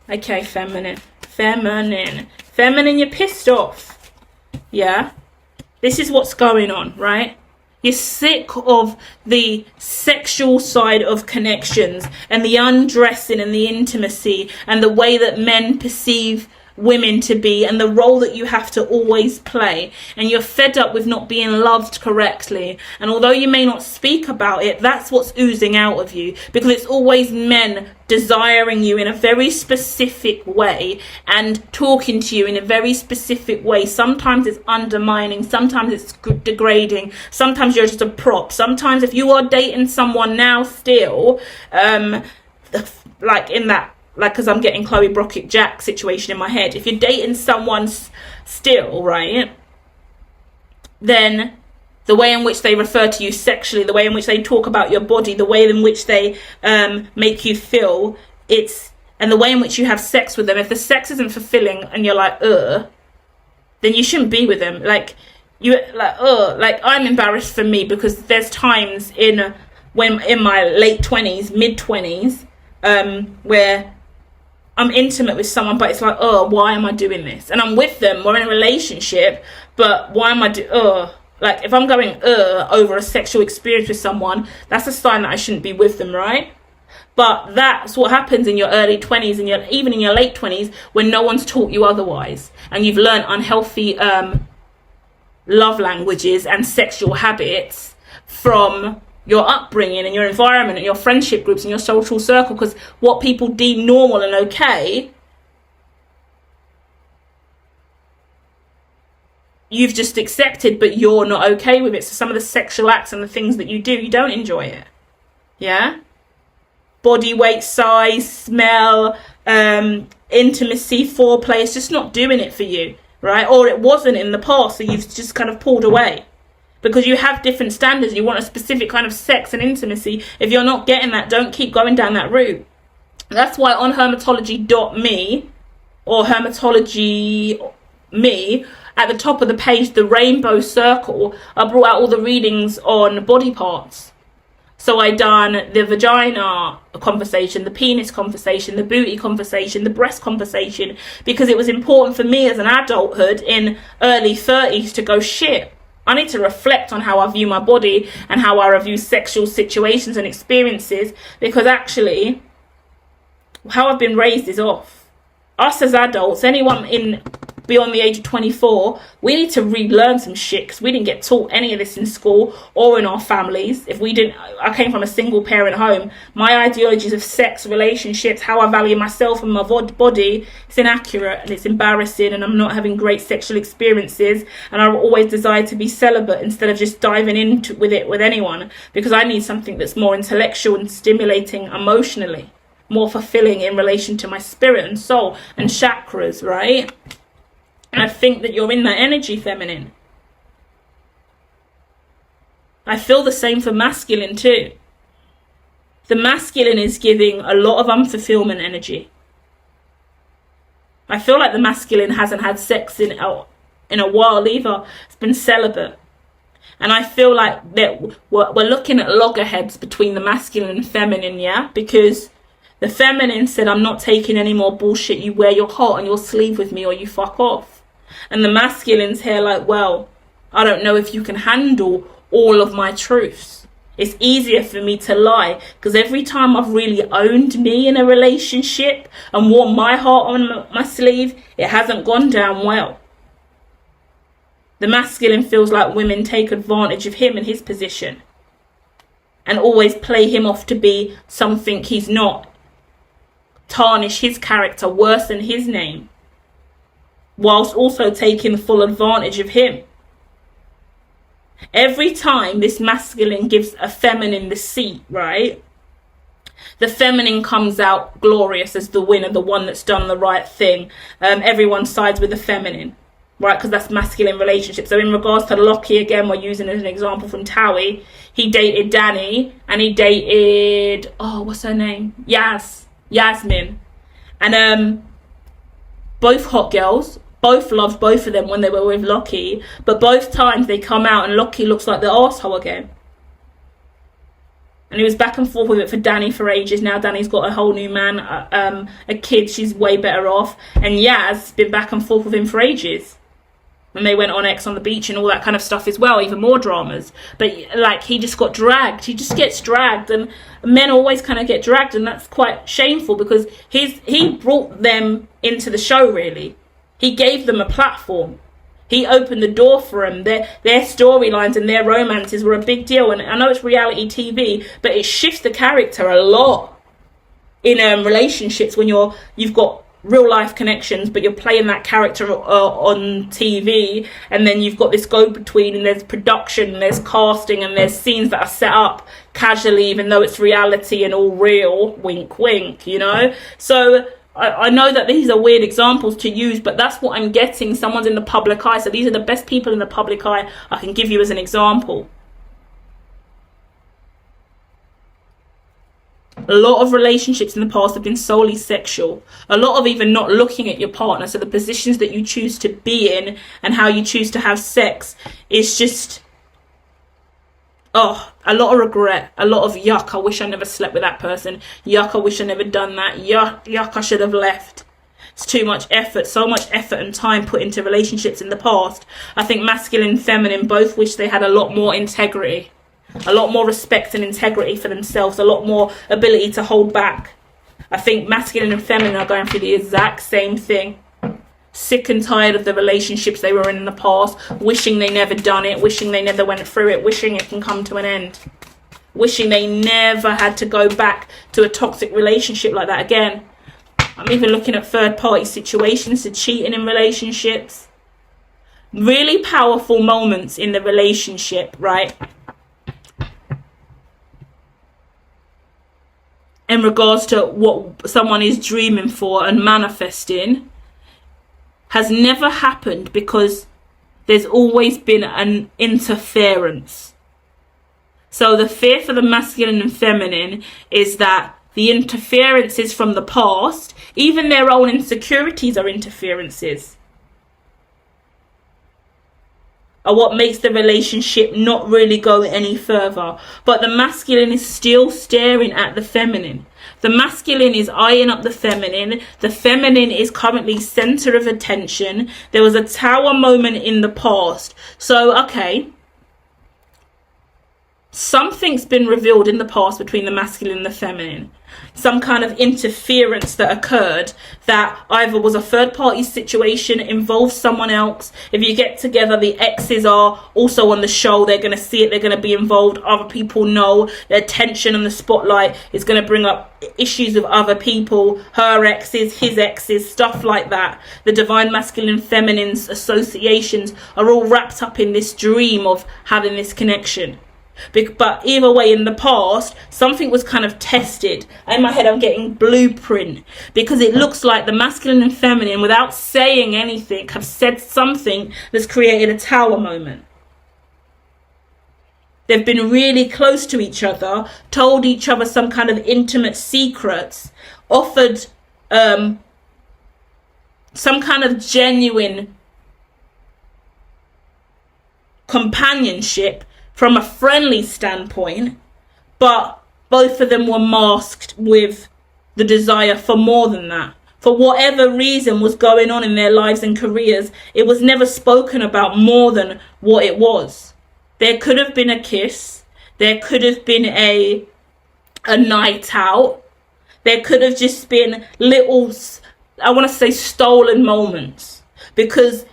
[SPEAKER 1] Okay, feminine. Feminine. Feminine, you're pissed off. Yeah? This is what's going on, right? You're sick of the sexual side of connections and the undressing and the intimacy and the way that men perceive women to be and the role that you have to always play, and you're fed up with not being loved correctly. And although you may not speak about it, that's what's oozing out of you, because it's always men desiring you in a very specific way and talking to you in a very specific way. Sometimes it's undermining, sometimes it's degrading, sometimes you're just a prop. Sometimes if you are dating someone now still, like in that, like, because I'm getting Chloe Brockett Jack situation in my head. If you're dating someone still, right, then the way in which they refer to you sexually, the way in which they talk about your body, the way in which they make you feel, and the way in which you have sex with them, if the sex isn't fulfilling and you're like, then you shouldn't be with them. Like, I'm embarrassed for me, because there's times when in my late 20s, mid 20s, where I'm intimate with someone, but it's like, why am I doing this? And I'm with them, we're in a relationship, but why am I like, if I'm going over a sexual experience with someone, that's a sign that I shouldn't be with them, right? But that's what happens in your early 20s and even in your late 20s, when no one's taught you otherwise, and you've learned unhealthy love languages and sexual habits from your upbringing and your environment and your friendship groups and your social circle. Because what people deem normal and okay you've just accepted, but you're not okay with it. So some of the sexual acts and the things that you do, you don't enjoy it. Yeah? Body weight, size, smell, intimacy, foreplay, it's just not doing it for you, right? Or it wasn't in the past, so you've just kind of pulled away. Because you have different standards. You want a specific kind of sex and intimacy. If you're not getting that, don't keep going down that route. That's why on hermatology.me or hermatology me, at the top of the page, the rainbow circle, I brought out all the readings on body parts. So I done the vagina conversation, the penis conversation, the booty conversation, the breast conversation, because it was important for me as an adulthood in early 30s to go, shit, I need to reflect on how I view my body and how I review sexual situations and experiences, because actually how I've been raised is off. Us as adults, anyone in beyond the age of 24, we need to relearn some shit, because we didn't get taught any of this in school or in our families. I came from a single parent home. My ideologies of sex, relationships, how I value myself and my body, it's inaccurate and it's embarrassing, and I'm not having great sexual experiences, and I always desired to be celibate instead of just diving into with it with anyone, because I need something that's more intellectual and stimulating emotionally, more fulfilling in relation to my spirit and soul and chakras, right? And I think that you're in that energy, feminine. I feel the same for masculine too. The masculine is giving a lot of unfulfillment energy. I feel like the masculine hasn't had sex in a while either. It's been celibate. And I feel like that we're looking at loggerheads between the masculine and feminine, yeah? Because the feminine said, I'm not taking any more bullshit. You wear your heart on your sleeve with me or you fuck off. And the masculine's here like, well, I don't know if you can handle all of my truths. It's easier for me to lie, because every time I've really owned me in a relationship and worn my heart on my sleeve, it hasn't gone down well. The masculine feels like women take advantage of him and his position and always play him off to be something he's not, tarnish his character, worsen his name, whilst also taking full advantage of him. Every time this masculine gives a feminine the seat, right, the feminine comes out glorious as the winner, the one that's done the right thing. Everyone sides with the feminine, right, because that's masculine relationship. So in regards to Lockie, again, we're using as an example from Towie, he dated Danny and he dated, what's her name? Yasmin. And both hot girls, both loved both of them when they were with Lockie, but both times they come out and Lockie looks like the arsehole again. And he was back and forth with it for Danny for ages. Now Danny's got a whole new man, a kid, she's way better off. And Yaz been back and forth with him for ages. And they went on X on the beach and all that kind of stuff as well, even more dramas. But like, he just got dragged. He just gets dragged, and men always kind of get dragged, and that's quite shameful, because he brought them into the show, really. He gave them a platform. He opened the door for them. Their storylines and their romances were a big deal. And I know it's reality TV, but it shifts the character a lot in relationships when you've got real life connections, but you're playing that character on TV, and then you've got this go-between, and there's production, and there's casting, and there's scenes that are set up casually, even though it's reality and all real, wink, wink, you know? So I know that these are weird examples to use, but that's what I'm getting. Someone's in the public eye, so these are the best people in the public eye I can give you as an example. A lot of relationships in the past have been solely sexual. A lot of even not looking at your partner. So the positions that you choose to be in and how you choose to have sex is just, a lot of regret. A lot of yuck, I wish I never slept with that person. Yuck, I wish I never done that. Yuck, I should have left. It's too much effort, so much effort and time put into relationships in the past. I think masculine and feminine both wish they had a lot more integrity. A lot more respect and integrity for themselves, a lot more ability to hold back. I think masculine and feminine are going through the exact same thing. Sick and tired of the relationships they were in the past, wishing they never done it, wishing they never went through it, wishing it can come to an end. Wishing they never had to go back to a toxic relationship like that again. I'm even looking at third party situations, to cheating in relationships. really powerful moments in the relationship, right? In regards to what someone is dreaming for and manifesting, has never happened because there's always been an interference. So the fear for the masculine and feminine is that the interferences from the past, even their own insecurities are interferences, are what makes the relationship not really go any further. But the masculine is still staring at the feminine. The masculine is eyeing up the feminine. The feminine is currently center of attention. There was a tower moment in the past. So, okay, something's been revealed in the past between the masculine and the feminine. Some kind of interference that occurred that either was a third party situation, involved someone else. If you get together, the exes are also on the show. They're going to see it. They're going to be involved. Other people know. Their attention and the spotlight is going to bring up issues of other people, her exes, his exes, stuff like that. The divine masculine and feminine's associations are all wrapped up in this dream of having this connection. But either way, in the past, something was kind of tested. In my head, I'm getting blueprint, because it looks like the masculine and feminine, without saying anything, have said something that's created a tower moment. They've been really close to each other, told each other some kind of intimate secrets, offered some kind of genuine companionship from a friendly standpoint, but both of them were masked with the desire for more than that. For whatever reason was going on in their lives and careers, it was never spoken about more than what it was. There could have been a kiss. There could have been a night out. There could have just been little, I want to say, stolen moments. Because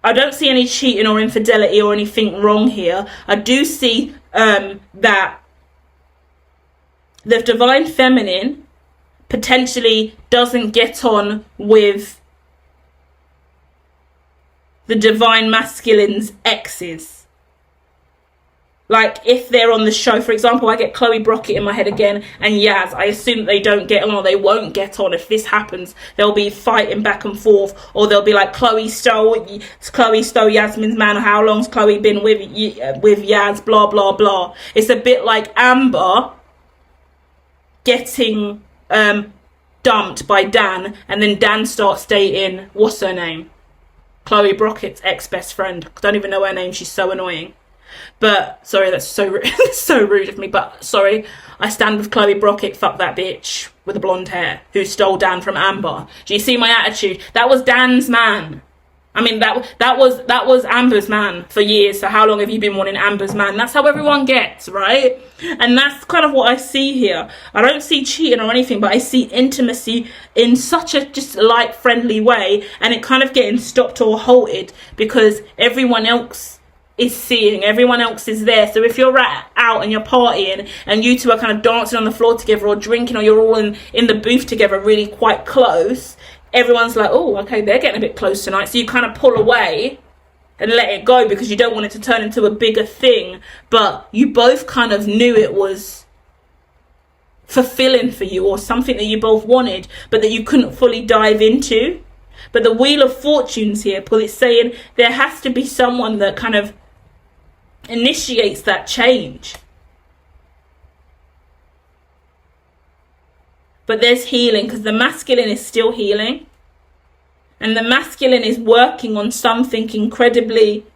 [SPEAKER 1] I don't see any cheating or infidelity or anything wrong here. I do see that the divine feminine potentially doesn't get on with the divine masculine's exes. Like, if they're on the show, for example, I get Chloe Brockett in my head again, and Yaz. I assume they don't get on, or they won't get on. If this happens, they'll be fighting back and forth, or they'll be like, Chloe stole Yasmin's man. How long's Chloe been with Yaz? Blah blah blah. It's a bit like Amber getting dumped by Dan, and then Dan starts dating, what's her name? Chloe Brockett's ex-best friend. Don't even know her name. She's so annoying. But sorry, that's so rude. So rude of me. But sorry, I stand with Chloe Brockett. Fuck that bitch with the blonde hair who stole Dan from Amber. Do you see my attitude? That was Dan's man. I mean, that was Amber's man for years. So how long have you been wanting Amber's man? That's how everyone gets, right? And that's kind of what I see here. I don't see cheating or anything, but I see intimacy in such a just light, friendly way, and it kind of getting stopped or halted because everyone else is seeing, everyone else is there. So if you're out and you're partying and you two are kind of dancing on the floor together or drinking, or you're all in the booth together really quite close, everyone's like, oh, okay, they're getting a bit close tonight. So you kind of pull away and let it go because you don't want it to turn into a bigger thing. But you both kind of knew it was fulfilling for you, or something that you both wanted, but that you couldn't fully dive into. But the Wheel of Fortunes here, Paul, it's saying there has to be someone that kind of initiates that change. But there's healing, because the masculine is still healing, and the masculine is working on something incredibly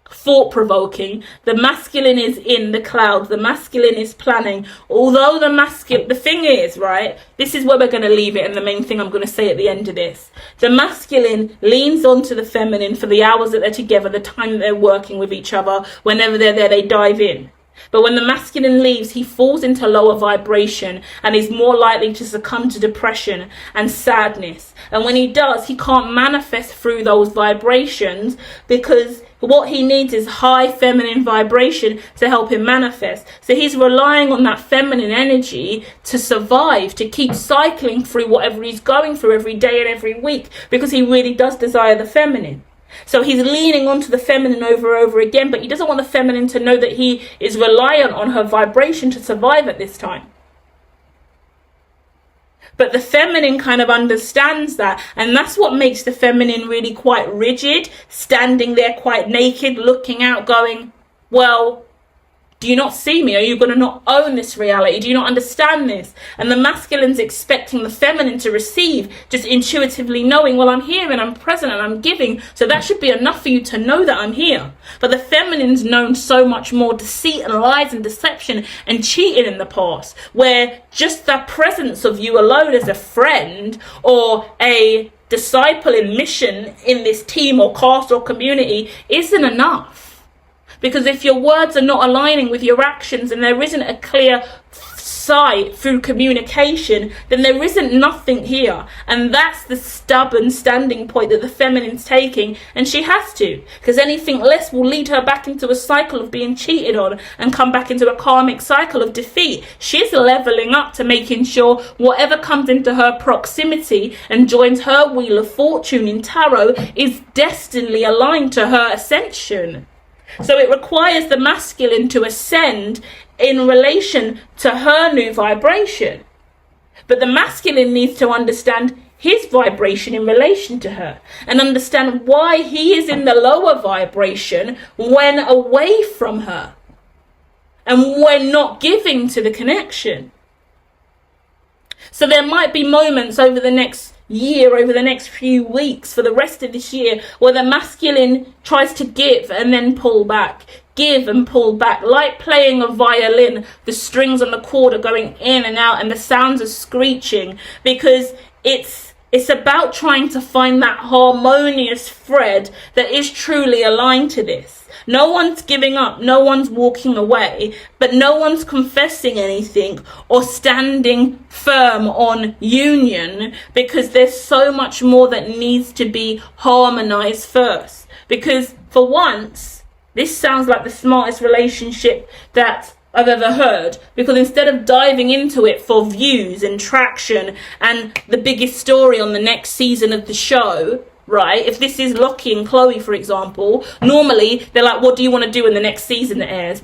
[SPEAKER 1] thought-provoking. The masculine is in the clouds. The masculine is planning. Although the thing is, right, this is where we're going to leave it, and the main thing I'm going to say at the end of this. The masculine leans onto the feminine for the hours that they're together, the time that they're working with each other. Whenever they're there, they dive in. But when the masculine leaves, he falls into lower vibration and is more likely to succumb to depression and sadness. And when he does, he can't manifest through those vibrations, because what he needs is high feminine vibration to help him manifest. So he's relying on that feminine energy to survive, to keep cycling through whatever he's going through every day and every week, because he really does desire the feminine. So he's leaning onto the feminine over and over again, but he doesn't want the feminine to know that he is reliant on her vibration to survive at this time. But the feminine kind of understands that, and that's what makes the feminine really quite rigid, standing there quite naked, looking out, going, well, do you not see me? Are you going to not own this reality? Do you not understand this? And the masculine's expecting the feminine to receive, just intuitively knowing, well, I'm here and I'm present and I'm giving, so that should be enough for you to know that I'm here. But the feminine's known so much more deceit and lies and deception and cheating in the past, where just the presence of you alone as a friend or a disciple in mission in this team or caste or community isn't enough. Because if your words are not aligning with your actions and there isn't a clear sight through communication, then there isn't nothing here. And that's the stubborn standing point that the feminine's taking, and she has to, because anything less will lead her back into a cycle of being cheated on and come back into a karmic cycle of defeat. She's leveling up to making sure whatever comes into her proximity and joins her wheel of fortune in tarot is destinedly aligned to her ascension. So it requires the masculine to ascend in relation to her new vibration. But the masculine needs to understand his vibration in relation to her and understand why he is in the lower vibration when away from her and when not giving to the connection. So there might be moments over the next year, over the next few weeks, for the rest of this year, where the masculine tries to give and then pull back, give and pull back, like playing a violin. The strings on the cord are going in and out and the sounds are screeching, because it's about trying to find that harmonious thread that is truly aligned to this. No one's giving up, no one's walking away, but no one's confessing anything or standing firm on union, because there's so much more that needs to be harmonized first. Because for once, this sounds like the smartest relationship that I've ever heard, because instead of diving into it for views and traction and the biggest story on the next season of the show, right? If this is Lockie and Chloe, for example, normally they're like, what do you want to do in the next season that airs?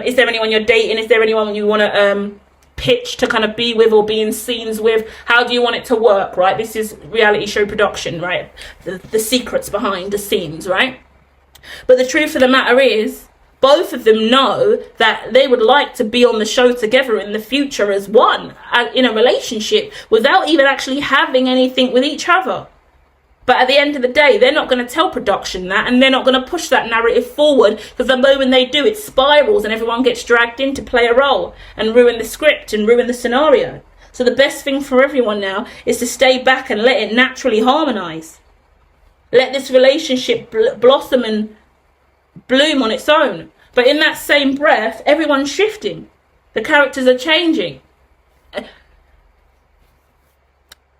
[SPEAKER 1] Is there anyone you're dating? Is there anyone you want to pitch to kind of be with or be in scenes with? How do you want it to work, right? This is reality show production, right? The secrets behind the scenes, right? But the truth of the matter is, both of them know that they would like to be on the show together in the future as one, in a relationship, without even actually having anything with each other. But at the end of the day, they're not going to tell production that, and they're not going to push that narrative forward, because the moment they do, it spirals and everyone gets dragged in to play a role and ruin the script and ruin the scenario. So the best thing for everyone now is to stay back and let it naturally harmonize. Let this relationship blossom and bloom on its own. But in that same breath, everyone's shifting. The characters are changing.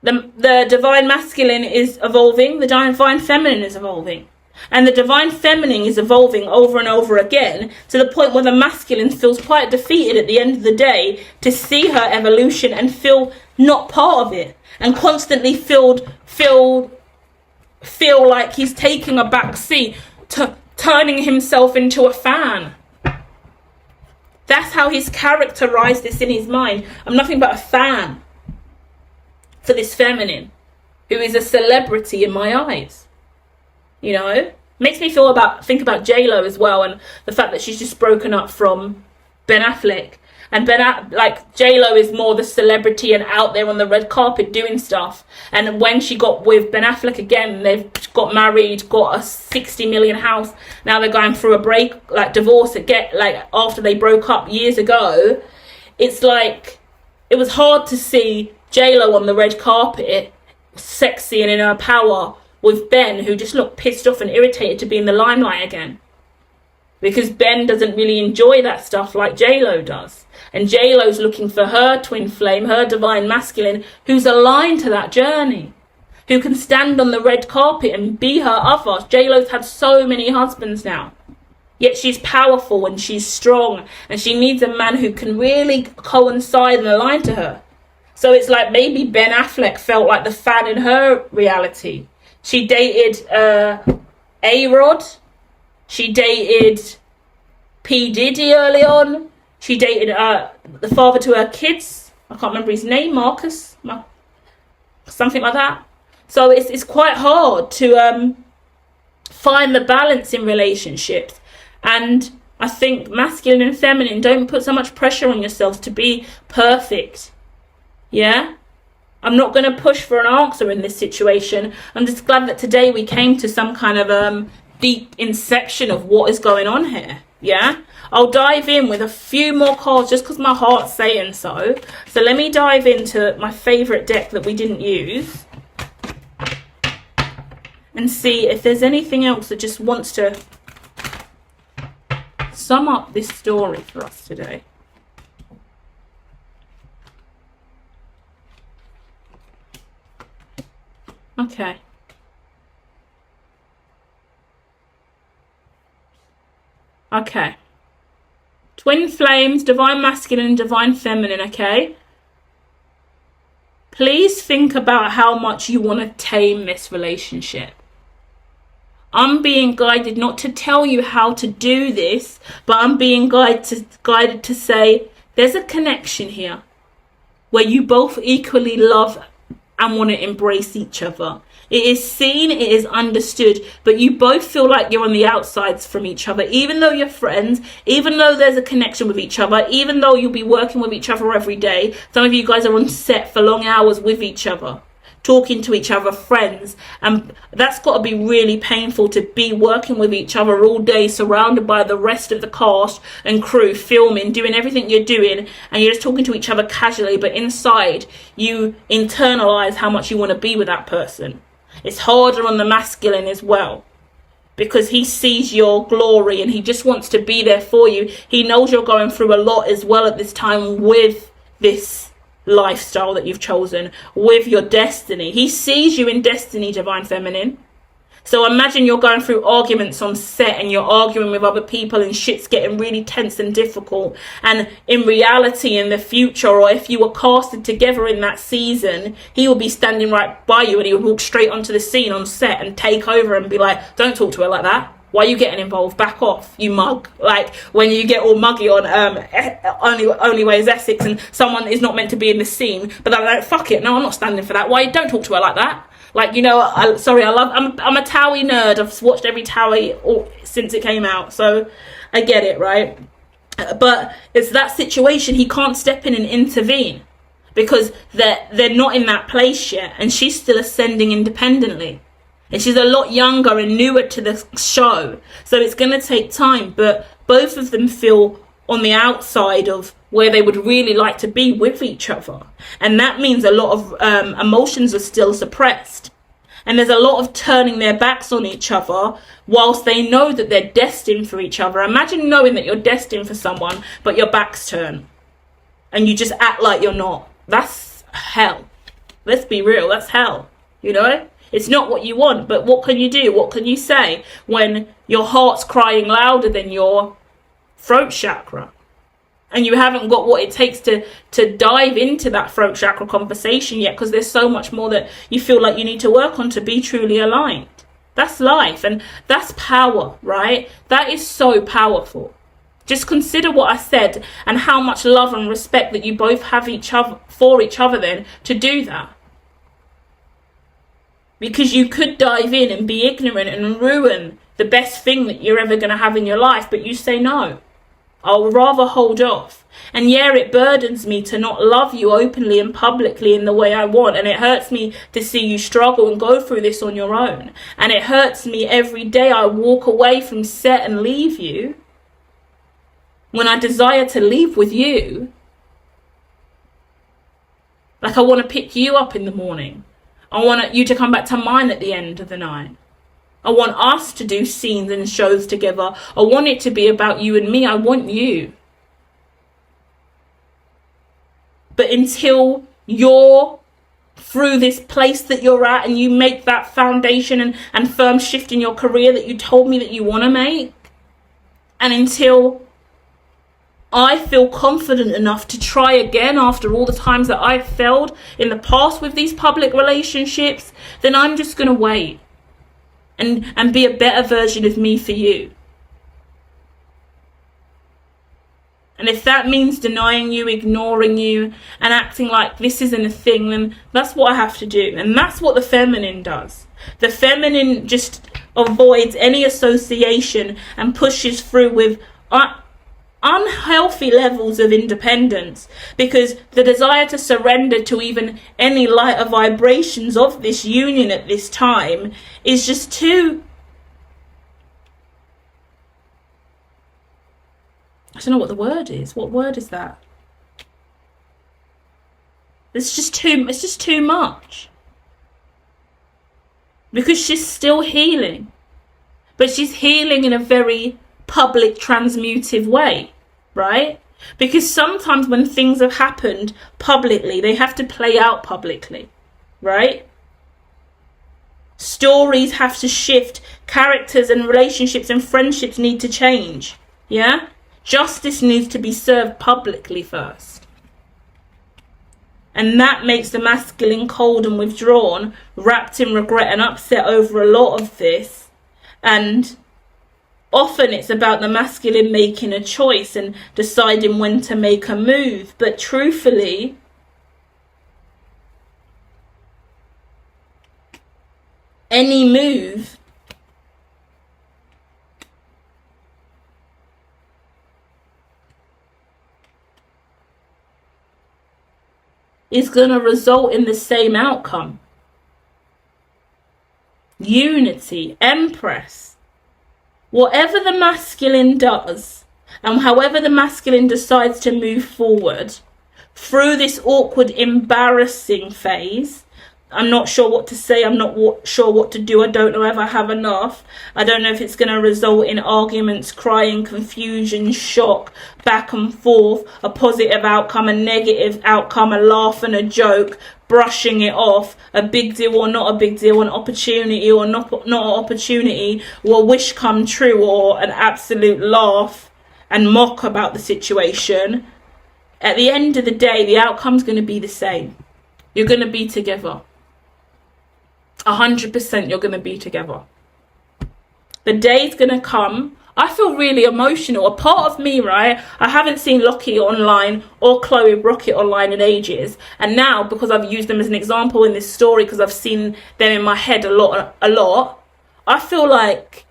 [SPEAKER 1] The divine masculine is evolving, the divine feminine is evolving. And the divine feminine is evolving over and over again, to the point where the masculine feels quite defeated at the end of the day to see her evolution and feel not part of it, and constantly feel like he's taking a back seat, turning himself into a fan. That's how he's characterized this in his mind. I'm nothing but a fan for this feminine, who is a celebrity in my eyes. You know, makes me think about J-Lo as well, and the fact that she's just broken up from Ben Affleck. And J-Lo is more the celebrity and out there on the red carpet doing stuff. And when she got with Ben Affleck again, they've got married, got a 60 million house. Now they're going through a divorce again, after they broke up years ago. It's like, it was hard to see J-Lo on the red carpet, sexy and in her power, with Ben, who just looked pissed off and irritated to be in the limelight again. because Ben doesn't really enjoy that stuff like J-Lo does. And J-Lo's looking for her twin flame, her divine masculine, who's aligned to that journey, who can stand on the red carpet and be her other. J-Lo's had so many husbands now, yet she's powerful and she's strong, and she needs a man who can really coincide and align to her. So it's like maybe Ben Affleck felt like the fan in her reality. She dated A-Rod. She dated P. Diddy early on. She dated the father to her kids. I can't remember his name, Marcus, something like that. So it's quite hard to find the balance in relationships. And I think masculine and feminine, don't put so much pressure on yourselves to be perfect. Yeah? I'm not going to push for an answer in this situation. I'm just glad that today we came to some kind of deep inception of what is going on here. Yeah? I'll dive in with a few more cards just because my heart's saying so. So let me dive into my favourite deck that we didn't use and see if there's anything else that just wants to sum up this story for us today. Okay. Okay. Twin flames, divine masculine, divine feminine, okay? Please think about how much you want to tame this relationship. I'm being guided not to tell you how to do this, but I'm being guided to say there's a connection here where you both equally love and want to embrace each other. It is seen, it is understood, but you both feel like you're on the outsides from each other, even though you're friends, even though there's a connection with each other, even though you'll be working with each other every day. Some of you guys are on set for long hours with each other, talking to each other, friends, and that's got to be really painful to be working with each other all day, surrounded by the rest of the cast and crew, filming, doing everything you're doing, and you're just talking to each other casually, but inside you internalize how much you want to be with that person. It's harder on the masculine as well, because he sees your glory and he just wants to be there for you. He knows you're going through a lot as well at this time with this lifestyle that you've chosen, with your destiny. He sees you in destiny, divine feminine. So imagine you're going through arguments on set and you're arguing with other people and shit's getting really tense and difficult. And in reality, in the future, or if you were casted together in that season, he will be standing right by you and he would walk straight onto the scene on set and take over and be like, don't talk to her like that. Why are you getting involved? Back off, you mug. Like when you get all muggy on Only Way is Essex and someone is not meant to be in the scene, but they're like, fuck it, no, I'm not standing for that. Why? Don't talk to her like that. Like, you know, I'm a Towie nerd. I've watched every Towie since it came out, so I get it, right? But it's that situation. He can't step in and intervene because they're not in that place yet, and she's still ascending independently. And she's a lot younger and newer to the show, so it's going to take time. But both of them feel on the outside of where they would really like to be with each other. And that means a lot of emotions are still suppressed. And there's a lot of turning their backs on each other whilst they know that they're destined for each other. Imagine knowing that you're destined for someone, but your back's turned. And you just act like you're not. That's hell. Let's be real, that's hell. You know? It's not what you want, but what can you do? What can you say when your heart's crying louder than your throat chakra? And you haven't got what it takes to dive into that throat chakra conversation yet, because there's so much more that you feel like you need to work on to be truly aligned. That's life, and that's power, right? That is so powerful. Just consider what I said and how much love and respect that you both have for each other then to do that. Because you could dive in and be ignorant and ruin the best thing that you're ever going to have in your life, but you say no. I'll rather hold off. And yeah, it burdens me to not love you openly and publicly in the way I want. And it hurts me to see you struggle and go through this on your own. And it hurts me every day I walk away from set and leave you, when I desire to leave with you. Like I want to pick you up in the morning. I want you to come back to mine at the end of the night. I want us to do scenes and shows together. I want it to be about you and me. I want you. But until you're through this place that you're at and you make that foundation and firm shift in your career that you told me that you want to make, and until I feel confident enough to try again after all the times that I've failed in the past with these public relationships, then I'm just going to wait and be a better version of me for you. And if that means denying you, ignoring you, and acting like this isn't a thing, then that's what I have to do. And that's what the feminine does. The feminine just avoids any association and pushes through with unhealthy levels of independence, because the desire to surrender to even any lighter vibrations of this union at this time is just too... I don't know what the word is. What word is that? It's just too much. Because she's still healing. But she's healing in a very public, transmutive way, right? Because sometimes when things have happened publicly, they have to play out publicly, right? Stories have to shift. Characters and relationships and friendships need to change, yeah? Justice needs to be served publicly first. And that makes the masculine cold and withdrawn, wrapped in regret and upset over a lot of this. And often it's about the masculine making a choice and deciding when to make a move. But truthfully, any move is going to result in the same outcome. Unity, Empress. Whatever the masculine does, and however the masculine decides to move forward through this awkward, embarrassing phase, I'm not sure what to say, I'm not sure what to do, I don't know if I have enough, I don't know if it's going to result in arguments, crying, confusion, shock, back and forth, a positive outcome, a negative outcome, a laugh and a joke, brushing it off, a big deal or not a big deal, an opportunity or not an opportunity, or a wish come true, or an absolute laugh and mock about the situation. At the end of the day, the outcome's going to be the same. You're going to be together. 100% you're going to be together. The day's going to come. I feel really emotional. A part of me, right? I haven't seen Lockie online or Chloe Brockett online in ages. And now, because I've used them as an example in this story, because I've seen them in my head a lot, I feel like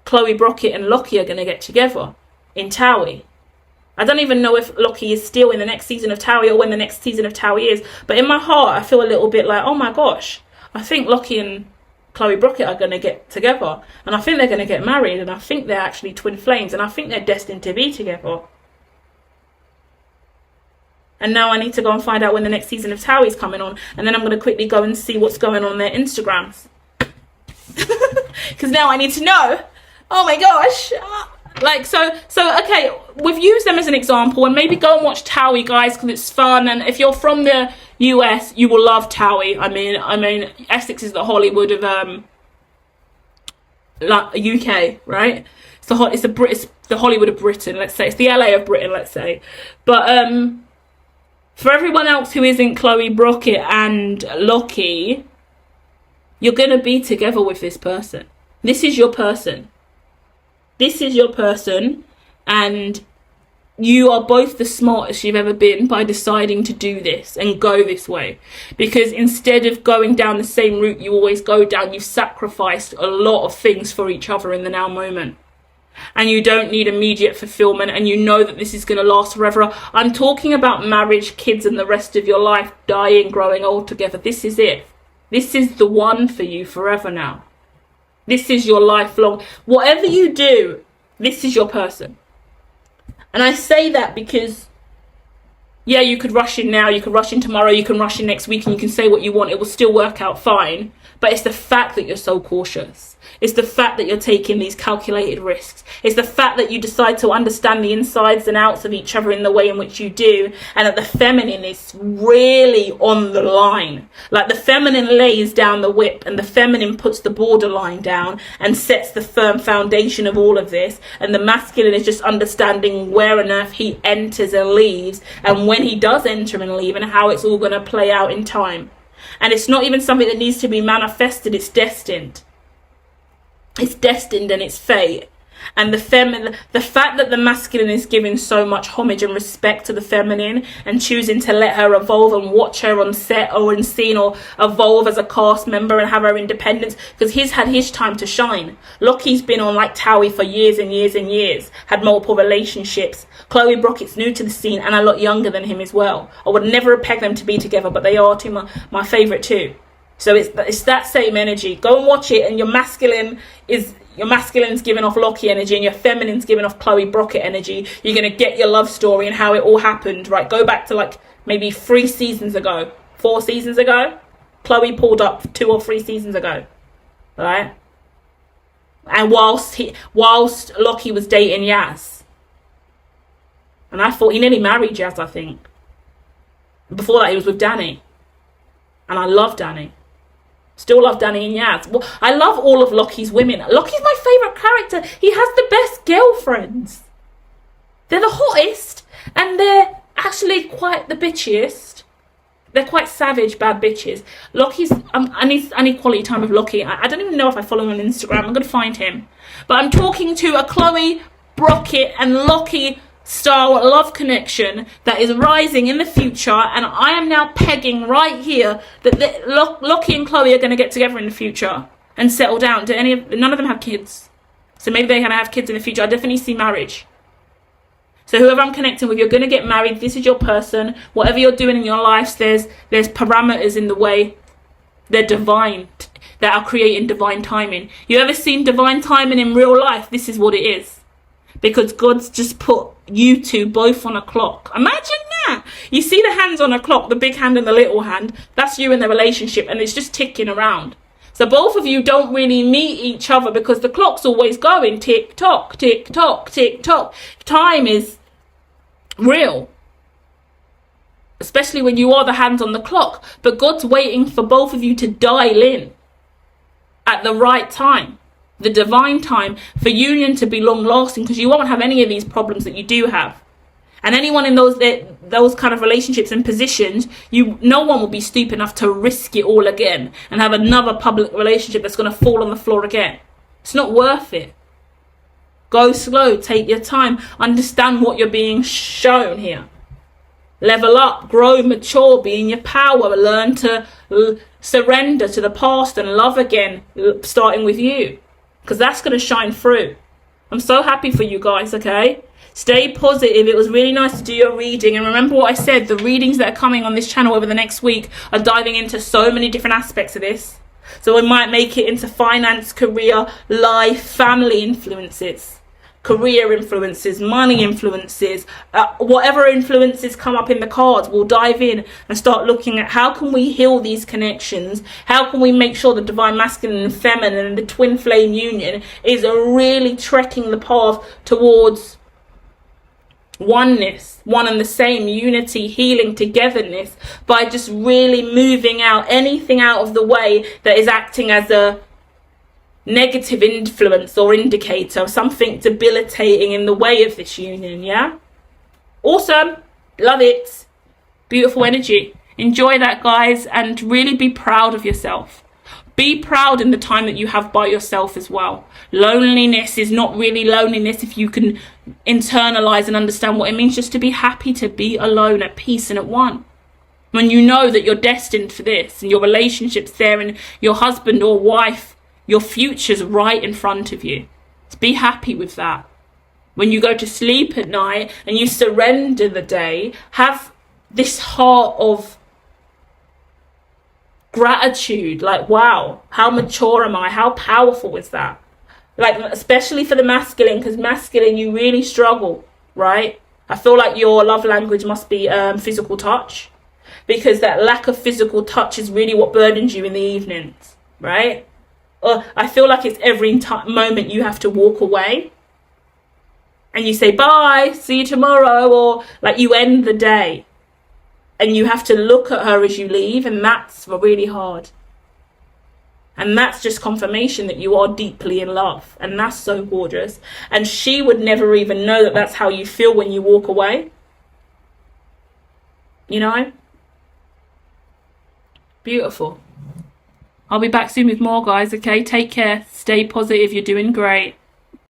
[SPEAKER 1] Chloe Brockett and Lockie are going to get together in Towie. I don't even know if Lockie is still in the next season of Towie or when the next season of Towie is. But in my heart, I feel a little bit like, oh my gosh, I think Lockie and Chloe Brockett are going to get together. And I think they're going to get married. And I think they're actually twin flames. And I think they're destined to be together. And now I need to go and find out when the next season of Towie is coming on. And then I'm going to quickly go and see what's going on their Instagrams. Because now I need to know. Oh my gosh. Like, so okay, we've used them as an example, and maybe go and watch Towie, guys, because it's fun. And if you're from the US, you will love Towie. I mean, Essex is the Hollywood of like UK, right? It's the Hollywood of Britain, let's say. It's the LA of Britain, let's say. But for everyone else who isn't Chloe Brockett and Lockie, you're gonna be together with this person. This is your person. This is your person, and you are both the smartest you've ever been by deciding to do this and go this way. Because instead of going down the same route you always go down, you've sacrificed a lot of things for each other in the now moment. And you don't need immediate fulfillment, and you know that this is going to last forever. I'm talking about marriage, kids, and the rest of your life, dying, growing old together. This is it. This is the one for you forever now. This is your lifelong. Whatever you do, this is your person. And I say that because Yeah, you could rush in now, you could rush in tomorrow, you can rush in next week, and you can say what you want. It will still work out fine. But it's the fact that you're so cautious. It's the fact that you're taking these calculated risks. It's the fact that you decide to understand the insides and outs of each other in the way in which you do, and that the feminine is really on the line. Like, the feminine lays down the whip, and the feminine puts the borderline down and sets the firm foundation of all of this, and the masculine is just understanding where on earth he enters and leaves, and when he does enter and leave, and how it's all going to play out in time. And it's not even something that needs to be manifested, it's destined. It's destined and it's fate. And the fact that the masculine is giving so much homage and respect to the feminine, and choosing to let her evolve and watch her on set or in scene, or evolve as a cast member and have her independence, because he's had his time to shine. Lockie's been on like Towie for years and years and years, had multiple relationships. Chloe Brockett's new to the scene and a lot younger than him as well. I would never have pegged them to be together, but they are two my favourite too. So it's that same energy. Go and watch it, and your masculine's giving off Lockie energy, and your feminine's giving off Chloe Brockett energy. You're going to get your love story and how it all happened, right? Go back to like maybe 4 seasons ago. Chloe pulled up 2 or 3 seasons ago, right? And whilst Lockie was dating Yaz. And I thought he nearly married Yaz, I think. Before that, he was with Danny. And I love Danny. Still love Danny and Yaz. Well, I love all of Lockie's women. Lockie's my favourite character. He has the best girlfriends. They're the hottest, and they're actually quite the bitchiest. They're quite savage, bad bitches. Lockie's... I need quality time with Lockie. I don't even know if I follow him on Instagram. I'm going to find him. But I'm talking to a Chloe Brockett and Lockie style love connection that is rising in the future, and I am now pegging right here that Lockie and Chloe are going to get together in the future and settle down. None of them have kids, so maybe they're going to have kids in the future. I definitely see marriage. So whoever I'm connecting with, you're going to get married. This is your person. Whatever you're doing in your lives, there's parameters in the way. They're divine, that are creating divine timing. You ever seen divine timing in real life? This is what it is. Because God's just put you two both on a clock. Imagine that. You see the hands on a clock, the big hand and the little hand. That's you in the relationship, and it's just ticking around. So both of you don't really meet each other because the clock's always going. Tick tock, tick tock, tick tock. Time is real. Especially when you are the hands on the clock. But God's waiting for both of you to dial in at the right time. The divine time for union to be long lasting, because you won't have any of these problems that you do have. And anyone in those kind of relationships and positions, no one will be stupid enough to risk it all again and have another public relationship that's going to fall on the floor again. It's not worth it. Go slow, take your time, understand what you're being shown here. Level up, grow, mature, be in your power, learn to surrender to the past and love again, starting with you. Because that's going to shine through. I'm so happy for you guys, okay? Stay positive. It was really nice to do your reading. And remember what I said, the readings that are coming on this channel over the next week are diving into so many different aspects of this. So we might make it into finance, career, life, family influences, career influences, money influences, whatever influences come up in the cards, we'll dive in and start looking at how can we heal these connections, how can we make sure the divine masculine and feminine and the twin flame union is really trekking the path towards oneness, one and the same, unity, healing, togetherness, by just really moving out anything out of the way that is acting as a negative influence or indicator, something debilitating in the way of this union. Yeah, awesome, love it, beautiful energy. Enjoy that, guys, and really be proud of yourself. Be proud in the time that you have by yourself as well. Loneliness is not really loneliness if you can internalize and understand what it means just to be happy, to be alone, at peace and at one. When you know that you're destined for this and your relationship's there and your husband or wife, your future's right in front of you. So be happy with that. When you go to sleep at night and you surrender the day, have this heart of gratitude. Like, wow, how mature am I? How powerful is that? Like, especially for the masculine, because masculine, you really struggle, right? I feel like your love language must be physical touch, because that lack of physical touch is really what burdens you in the evenings, right? I feel like it's every moment you have to walk away and you say bye, see you tomorrow, or like you end the day and you have to look at her as you leave, and that's really hard. And that's just confirmation that you are deeply in love, and that's so gorgeous. And she would never even know that that's how you feel when you walk away, you know. Beautiful. I'll be back soon with more, guys. Okay, take care, stay positive, you're doing great.